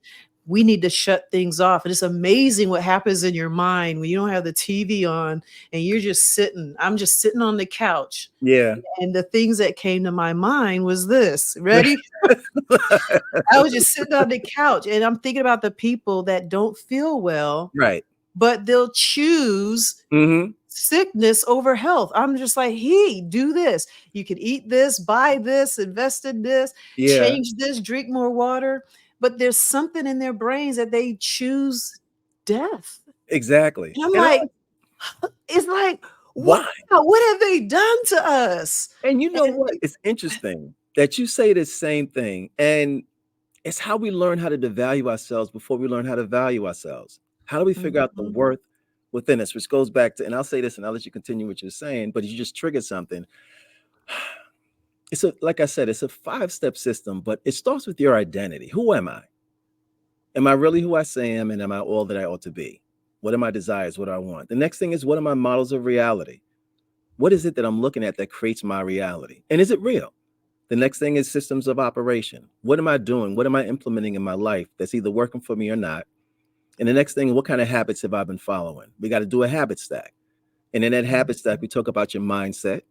we need to shut things off. And it's amazing what happens in your mind when you don't have the TV on and you're just sitting. I'm just sitting on the couch. Yeah. And the things that came to my mind was this. Ready? I was just sitting on the couch and I'm thinking about the people that don't feel well, Right. but they'll choose Mm-hmm. sickness over health. I'm just like, hey, do this. You can eat this, buy this, invest in this, Yeah. change this, drink more water. But there's something in their brains that they choose death. Exactly. And I'm And like, it's like, wow, why? what have they done to us? And you know And what? It's interesting that you say the same thing. And it's how we learn how to devalue ourselves before we learn how to value ourselves. How do we figure out the Mhm. worth within us? Which goes back to, and I'll say this and I'll let you continue what you're saying, but you just triggered something. Like I said, it's a 5-step system, but it starts with your identity. Who am I? Am I really who I say I am? And am I all that I ought to be? What are my desires? What do I want? The next thing is, what are my models of reality? What is it that I'm looking at that creates my reality? And is it real? The next thing is systems of operation. What am I doing? What am I implementing in my life that's either working for me or not? And the next thing, what kind of habits have I been following? We got to do a habit stack. And in that habit stack, we talk about your mindset.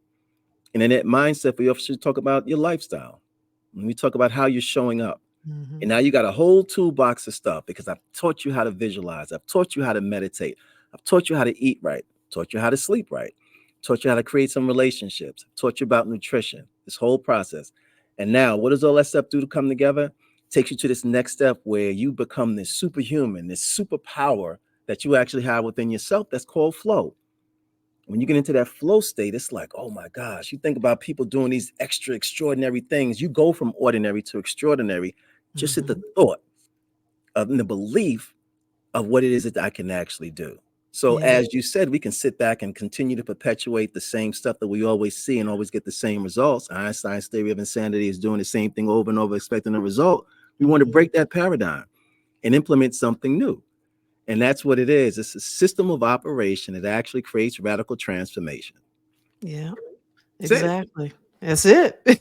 And in that mindset, we also talk about your lifestyle. And we talk about how you're showing up. And Mhm. now you got a whole toolbox of stuff because I've taught you how to visualize. I've taught you how to meditate. I've taught you how to eat right. Taught you how to sleep right. Taught you how to create some relationships. Taught you about nutrition, this whole process. And now, what does all that stuff do to come together? Takes you to this next step where you become this superhuman, this superpower that you actually have within yourself that's called flow. When you get into that flow state, it's like, oh my gosh, you think about people doing these extra extraordinary things. You go from ordinary to extraordinary just at the Mhm. thought of and the belief of what it is that I can actually do. So, Yeah. as you said, we can sit back and continue to perpetuate the same stuff that we always see and always get the same results. Einstein's theory of insanity is doing the same thing over and over, expecting a result. We want to Mhm. break that paradigm and implement something new. And that's what it is. It's a system of operation that actually creates radical transformation. Yeah, That's exactly. That's it. it.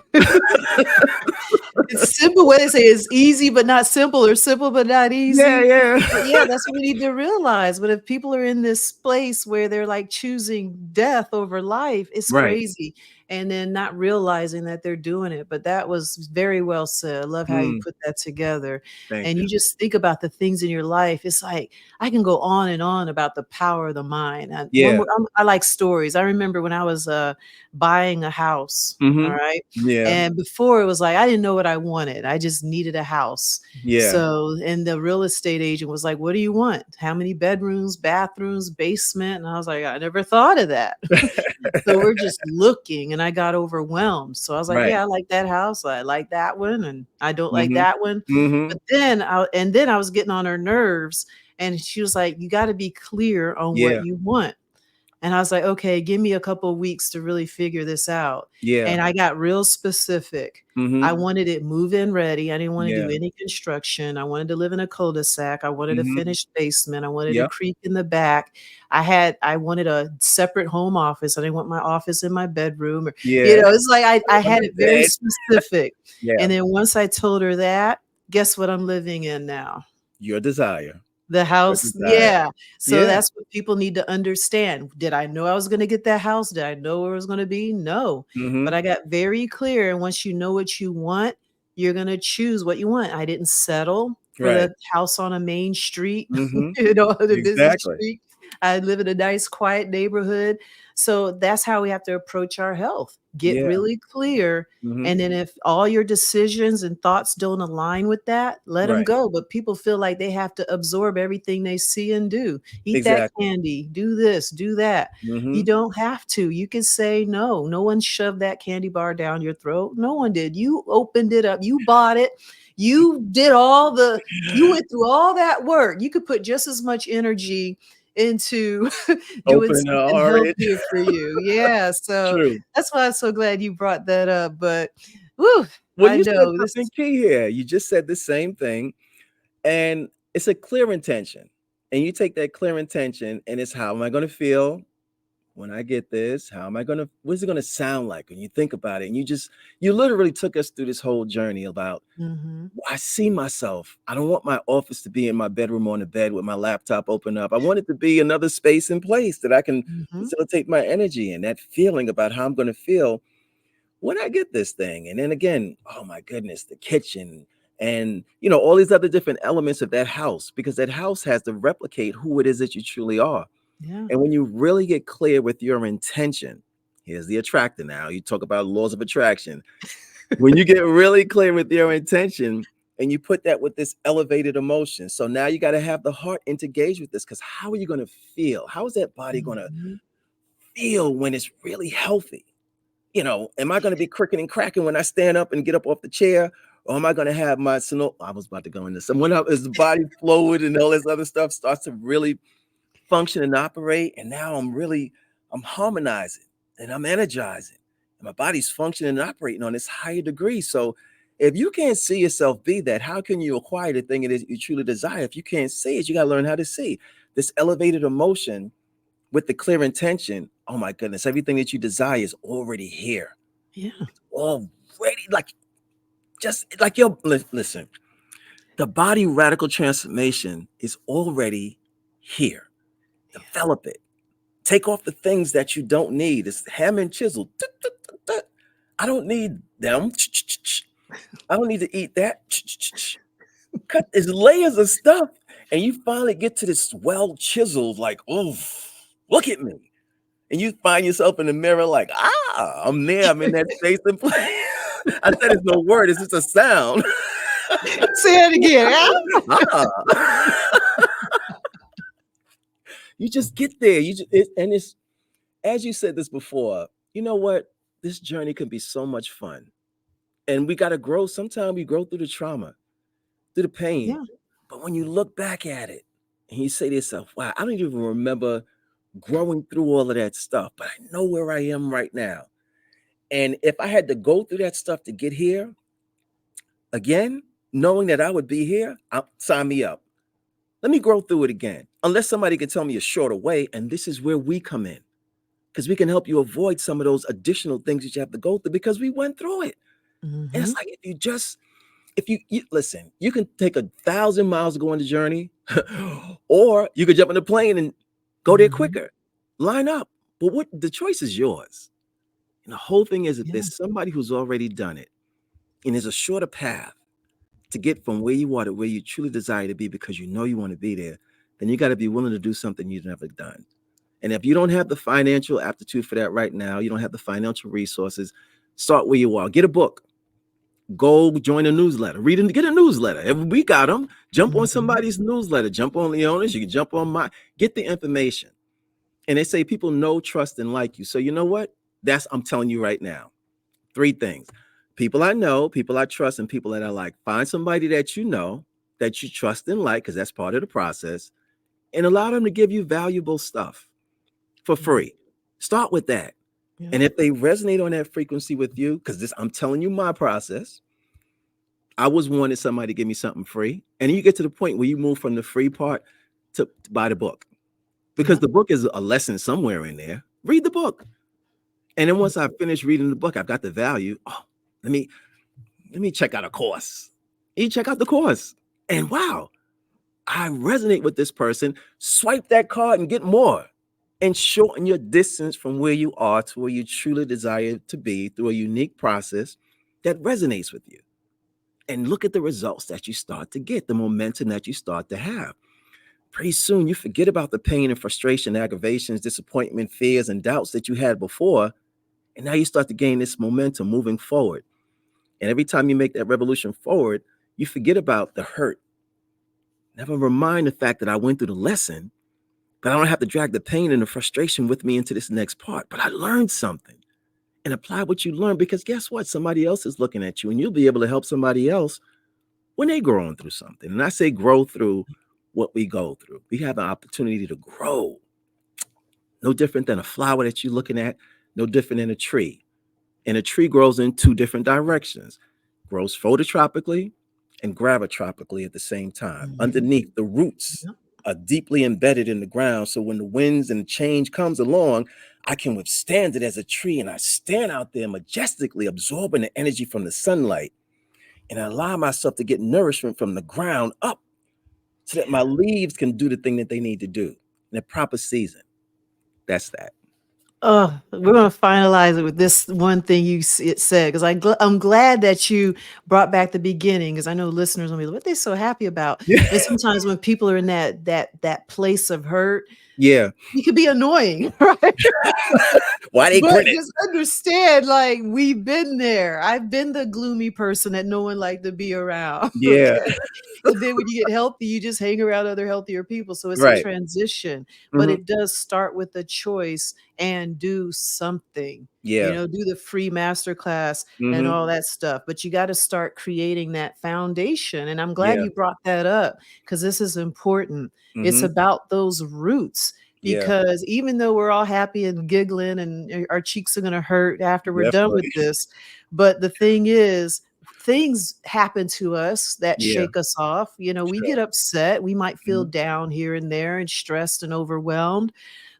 It's simple. What they say is easy but not simple, or simple but not Yeah, easy. But yeah. yeah, that's what we need to realize. But if people are in this place where they're like choosing death over life, it's Right. crazy. And then not realizing that they're doing it. But that was very well said. I love how you Mm, put that together. thank And you. you just think about the things in your life. It's like I can go on and on about the power of the mind. And Yeah. I like stories. I remember when I was buying a house. All Hmm. right. Yeah. And before it was like, I didn't know what I wanted. I just needed a house. Yeah. So, and the real estate agent was like, what do you want? How many bedrooms, bathrooms, basement? And I was like, I never thought of that. So we're just looking and I got overwhelmed. So I was like, Right. yeah, I like that house. I like that one. And I don't like Hmm. that one. Hmm. But then I was getting on her nerves and she was like, you got to be clear on what Yeah. you want. And I was like, okay, give me a couple of weeks to really figure this out. Yeah. And I got real specific. I Hmm. wanted it move-in ready. I didn't want to do Yeah. any construction. I wanted to live in a cul-de-sac. I wanted a Hmm. finished basement. I wanted a Yep. creek in the back. I wanted a separate home office. I didn't want my office in my bedroom or, Yeah. it's like I On had the it very bed. specific. Yeah. And then once I told her that, guess what I'm living in now? Your desire. The Your house, desire. yeah. So Yeah. that's what people need to understand. Did I know I was gonna get that house? Did I know where it was gonna be? No. But Hmm. I got very clear, and once you know what you want, you're gonna choose what you want. I didn't settle for Right. the house on a main street, Hmm. on a busy Exactly. street. I live in a nice, quiet neighborhood. So that's how we have to approach our health. Get Yeah. really clear. Hmm. And then if all your decisions and thoughts don't align with that, let them Right. go. But people feel like they have to absorb everything they see and do. Eat that Exactly. candy, do this, do that. You Hmm. don't have to. You can say no. No one shoved that candy bar down your throat. No one did. You opened it up. You bought it. You did you went through all that work. You could put just as much energy into doing Open the something orange. healthier for you. Yeah. So True. that's why I'm so glad you brought that up. But whew, Well, I you said know this. something key here. You just said the same thing, and it's a clear intention. And you take that clear intention, and it's how am I going to feel when I get this? How am I going to, what's it going to sound like when you think about it? And you literally took us through this whole journey about, Mhm. I see myself. I don't want my office to be in my bedroom on the bed with my laptop open up. I want it to be another space and place that I can Mhm. facilitate my energy and that feeling about how I'm going to feel when I get this thing. And then again, oh my goodness, the kitchen and all these other different elements of that house, because that house has to replicate who it is that you truly are. Yeah. And when you really get clear with your intention, here's the attractor now. You talk about laws of attraction. When you get really clear with your intention and you put that with this elevated emotion. So now you got to have the heart engage with this, because how are you going to feel? How is that body going to Mhm. feel when it's really healthy? Am I going to be cricking and cracking when I stand up and get up off the chair? Or am I going to have my I was about to go into some when as the body fluid and all this other stuff starts to really function and operate. And now I'm harmonizing and I'm energizing. And my body's functioning and operating on this higher degree. So if you can't see yourself be that, how can you acquire the thing it is you truly desire? If you can't see it, you got to learn how to see this elevated emotion with the clear intention. Oh my goodness, everything that you desire is already here. Yeah. Already, like just like your listen, the body radical transformation is already here. Yeah. Develop it. Take off the things that you don't need. It's hammer and chisel. Tut, tut, tut, tut. I don't need them. I don't need to eat that. Cut there's layers of stuff. And you finally get to this well chiseled, like, oh, look at me. And you find yourself in the mirror, like, I'm there. I'm in that space and place. I said it's no word, it's just a sound. Say it again. ah. You just get there. And it's as you said this before, you know what? This journey can be so much fun. And we got to grow. Sometimes we grow through the trauma, through the pain. Yeah. But when you look back at it and you say to yourself, wow, I don't even remember growing through all of that stuff, but I know where I am right now. And if I had to go through that stuff to get here again, knowing that I would be here, sign me up. Let me grow through it again. Unless somebody can tell me a shorter way. And this is where we come in, because we can help you avoid some of those additional things that you have to go through because we went through it. And it's Mhm. like if you listen, you can take 1,000 miles to go on the journey, or you could jump on the plane and go there Mhm. quicker. Line up. But what the choice is yours. And the whole thing is, if Yeah. there's somebody who's already done it and there's a shorter path to get from where you are to where you truly desire to be because you know you want to be there, then you got to be willing to do something you've never done. And if you don't have the financial aptitude for that right now, you don't have the financial resources, start where you are. Get a book. Go join a newsletter. Read and get a newsletter. We got them. Jump on Mhm. somebody's newsletter. Jump on Leona's. You can jump on my. Get the information. And they say people know, trust, and like you. So you know what? I'm telling you right now. 3 things. People I know, people I trust, and people that I like. Find somebody that you know, that you trust and like, because that's part of the process, and allow them to give you valuable stuff for Mhm. free. Start with that. Yeah. And if they resonate on that frequency with you, because I'm telling you my process, I was wanting somebody to give me something free. And you get to the point where you move from the free part to buy the book, because Yeah. the book is a lesson somewhere in there. Read the book. And then once I finish reading the book, I've got the value. Oh, let me check out a course. You check out the course. And wow, I resonate with this person. Swipe that card and get more. And shorten your distance from where you are to where you truly desire to be through a unique process that resonates with you. And look at the results that you start to get, the momentum that you start to have. pretty soon you forget about the pain and frustration, aggravations, disappointment, fears, and doubts that you had before. And now you start to gain this momentum moving forward. And every time you make that revolution forward, you forget about the hurt. Never remind the fact that I went through the lesson, but I don't have to drag the pain and the frustration with me into this next part. But I learned something, and apply what you learned, because guess what? Somebody else is looking at you, and you'll be able to help somebody else when they're growing through something. And I say grow through what we go through. We have an opportunity to grow. No different than a flower that you're looking at, no different than a tree. And a tree grows in two different directions, grows phototropically and gravitropically at the same time. Mhm. Underneath, the roots Yep. are deeply embedded in the ground. So when the winds and the change comes along, I can withstand it as a tree, and I stand out there majestically absorbing the energy from the sunlight, and I allow myself to get nourishment from the ground up so that my leaves can do the thing that they need to do in a proper season. That's that. Oh, we're going to finalize it with this one thing it said, because I'm glad that you brought back the beginning, because I know listeners will be like, what they so happy about? Yeah. And sometimes when people are in that place of hurt, Yeah. it could be annoying, right? Why they But grinning? just understand, like, we've been there. I've been the gloomy person that no one liked to be around. Yeah. Okay. And then when you get healthy, you just hang around other healthier people. So it's a Right. transition, but Mhm. it does start with a choice and do something. Yeah. Do the free masterclass and Mhm. all that stuff. But you got to start creating that foundation. And I'm glad Yeah. you brought that up, because this is important. It's Mhm. about those roots, Yeah. because even though we're all happy and giggling and our cheeks are going to hurt after we're done with Definitely. this, but the thing is, things happen to us that Yeah. shake us off. We Sure. get upset, we might feel Mhm. down here and there and stressed and overwhelmed,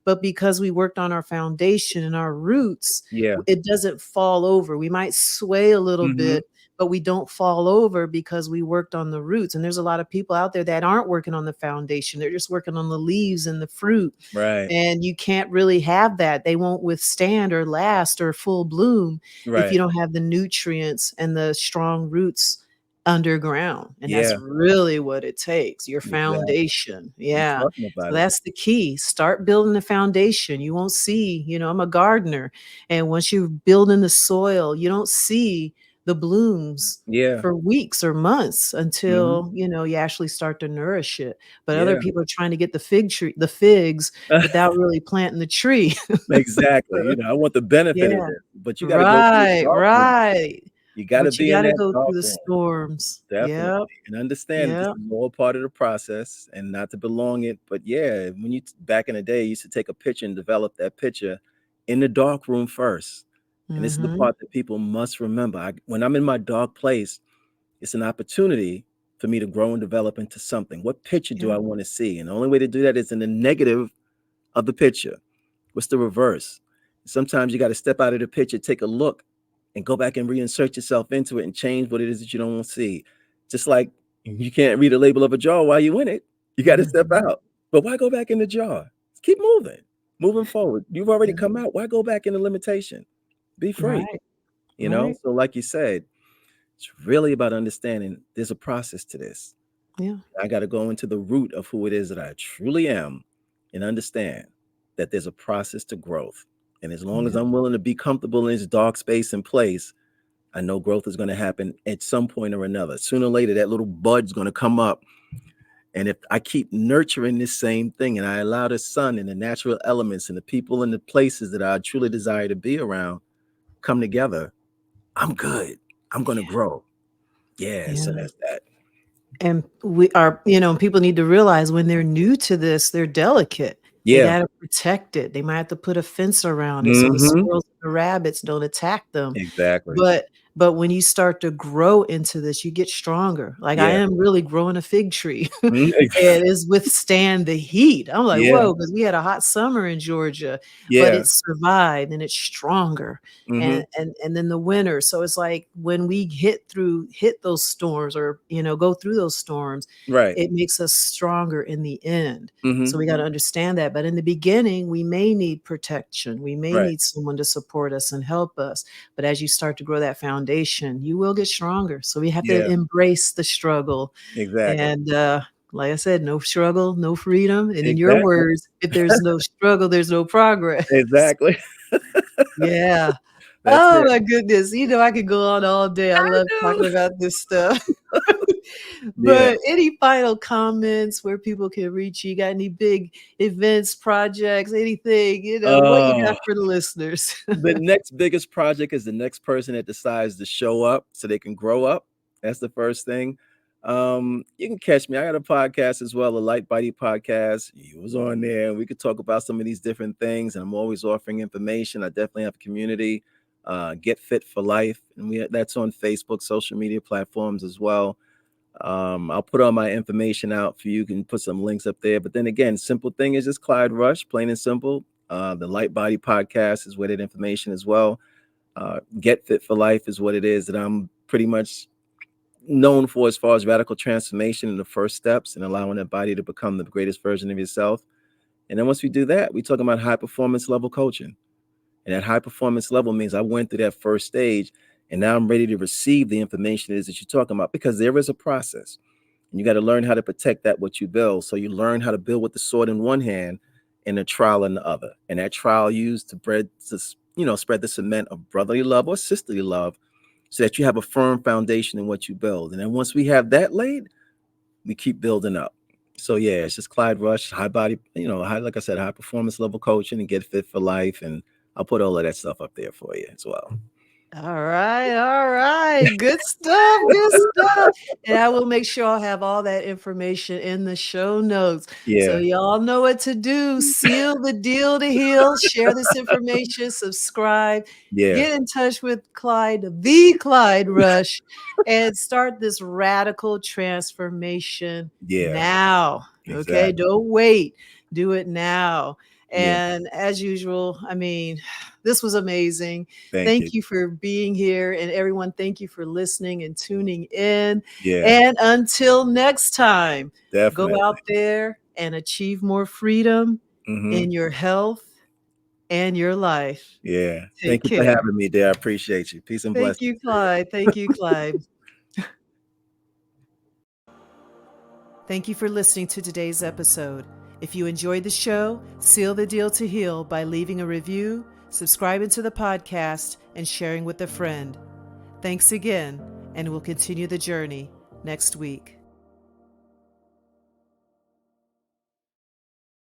but because we worked on our foundation and our roots, Yeah. it doesn't fall over. We might sway a little Mhm. bit, but we don't fall over because we worked on the roots. And there's a lot of people out there that aren't working on the foundation. They're just working on the leaves and the fruit. Right. And you can't really have that. They won't withstand or last or full bloom if you Right. don't have the nutrients and the strong roots underground. And that's Yeah. really what it takes, your Exactly. foundation. You Yeah. talking So about it. that's the key. Start building the foundation. You won't see, I'm a gardener. And once you're building the soil, you don't see the blooms Yeah. for weeks or months Mhm. until, you actually start to nourish it. But other Yeah. people are trying to get the figs without really planting the tree. Exactly. I want the benefit of Yeah. this, but you gotta go through the Right, dark room. right. You gotta But you be in gotta that go dark through the room. storms. Definitely. Yep, And understand that this yep. is all part of the process, and not to belong it. But yeah, when back in the day, you used to take a picture and develop that picture in the dark room first. And this is the Mhm. part that people must remember. When I'm in my dark place, it's an opportunity for me to grow and develop into something. What picture do Yeah. I want to see? And the only way to do that is in the negative of the picture. What's the reverse? Sometimes you got to step out of the picture, take a look, and go back and reinsert yourself into it and change what it is that you don't want to see. Just like you can't read the label of a jar while you're in it. You got to step Mhm. out. But why go back in the jar? Keep moving forward. You've already Yeah. come out. Why go back in the limitation? Be free. Right, right. So like you said, it's really about understanding there's a process to this. Yeah, I got to go into the root of who it is that I truly am and understand that there's a process to growth. And as long as yeah, I'm willing to be comfortable in this dark space and place, I know growth is going to happen at some point or another. Sooner or later, that little bud's going to come up. And if I keep nurturing this same thing and I allow the sun and the natural elements and the people and the places that I truly desire to be around come together, I'm good. I'm going to grow. Yeah. So yeah. that's that. And people need to realize when they're new to this, they're delicate. They Yeah. gotta protect it. They might have to put a fence around it so the Hmm. squirrels and the rabbits don't attack them. Exactly. But when you start to grow into this, you get stronger. Like, I Yeah. am really growing a fig tree, and Mhm. it's withstand the heat. I'm like, Yeah. "Whoa," because we had a hot summer in Georgia, but Yeah. it survived and it's stronger. Mhm. And then the winter. So it's like when we hit those storms, or go through those storms, Right. it makes us stronger in the end. So Mhm. we got to understand that. But in the beginning, we may need protection. We may Right. need someone to support us and help us. But as you start to grow that foundation, you will get stronger. So we have to Yeah. embrace the struggle Exactly. and Like I said, no struggle, no freedom. And in your Exactly. words, if there's no struggle, there's no progress. Exactly. Yeah. That's Oh it. my goodness. I could go on all day. I I love know. talking about this stuff. Yeah. But any final comments where people can reach you? You got any big events, projects, anything, what you Oh, got for the listeners? the next biggest project is the next person that decides to show up so they can grow up. That's the first thing. You can catch me. I got a podcast as well, a light body podcast. You was on there. We could talk about some of these different things, and I'm always offering information. I definitely have a community, Get Fit for Life, and that's on Facebook, social media platforms as well. I'll put all my information out for you. You can put some links up there. But then again, simple thing is just Clyde Rush, plain and simple. The Light Body Podcast is where that information as well. Get Fit for Life is what it is that I'm pretty much known for as far as radical transformation and the first steps and allowing that body to become the greatest version of yourself. And then once we do that, we talk about high performance level coaching. And that high performance level means I went through that first stage and now I'm ready to receive the information it is that you're talking about because there is a process. And you got to learn how to protect that what you build. So you learn how to build with the sword in one hand and the trowel in the other. And that trowel used to spread the cement of brotherly love or sisterly love so that you have a firm foundation in what you build. And then once we have that laid, we keep building up. So yeah, it's just Clyde Rush, high body, like I said, high performance level coaching and Get Fit for Life. And I'll put all of that stuff up there for you as well. All right, all right. Good stuff, good stuff. And I will make sure I'll have all that information in the show notes. So Yeah. y'all know what to do. Seal the deal to heal. Share this information, subscribe, Yeah. get in touch with the Clyde Rush, and start this radical transformation Yeah. now. Okay, Exactly. don't wait. Do it now. Yeah. And as usual, this was amazing. Thank you. Thank you for being here. And everyone, thank you for listening and tuning in. Yeah. And until next time, go Definitely. out there and achieve more freedom Hmm. in your health and your life. Yeah. Take Thank you for care. having me there. I appreciate you. Peace and Thank blessings you, to you. Clyde. Thank you, Clyde. Thank you for listening to today's episode. If you enjoyed the show, seal the deal to heal by leaving a review, subscribing to the podcast, and sharing with a friend. Thanks again, and we'll continue the journey next week.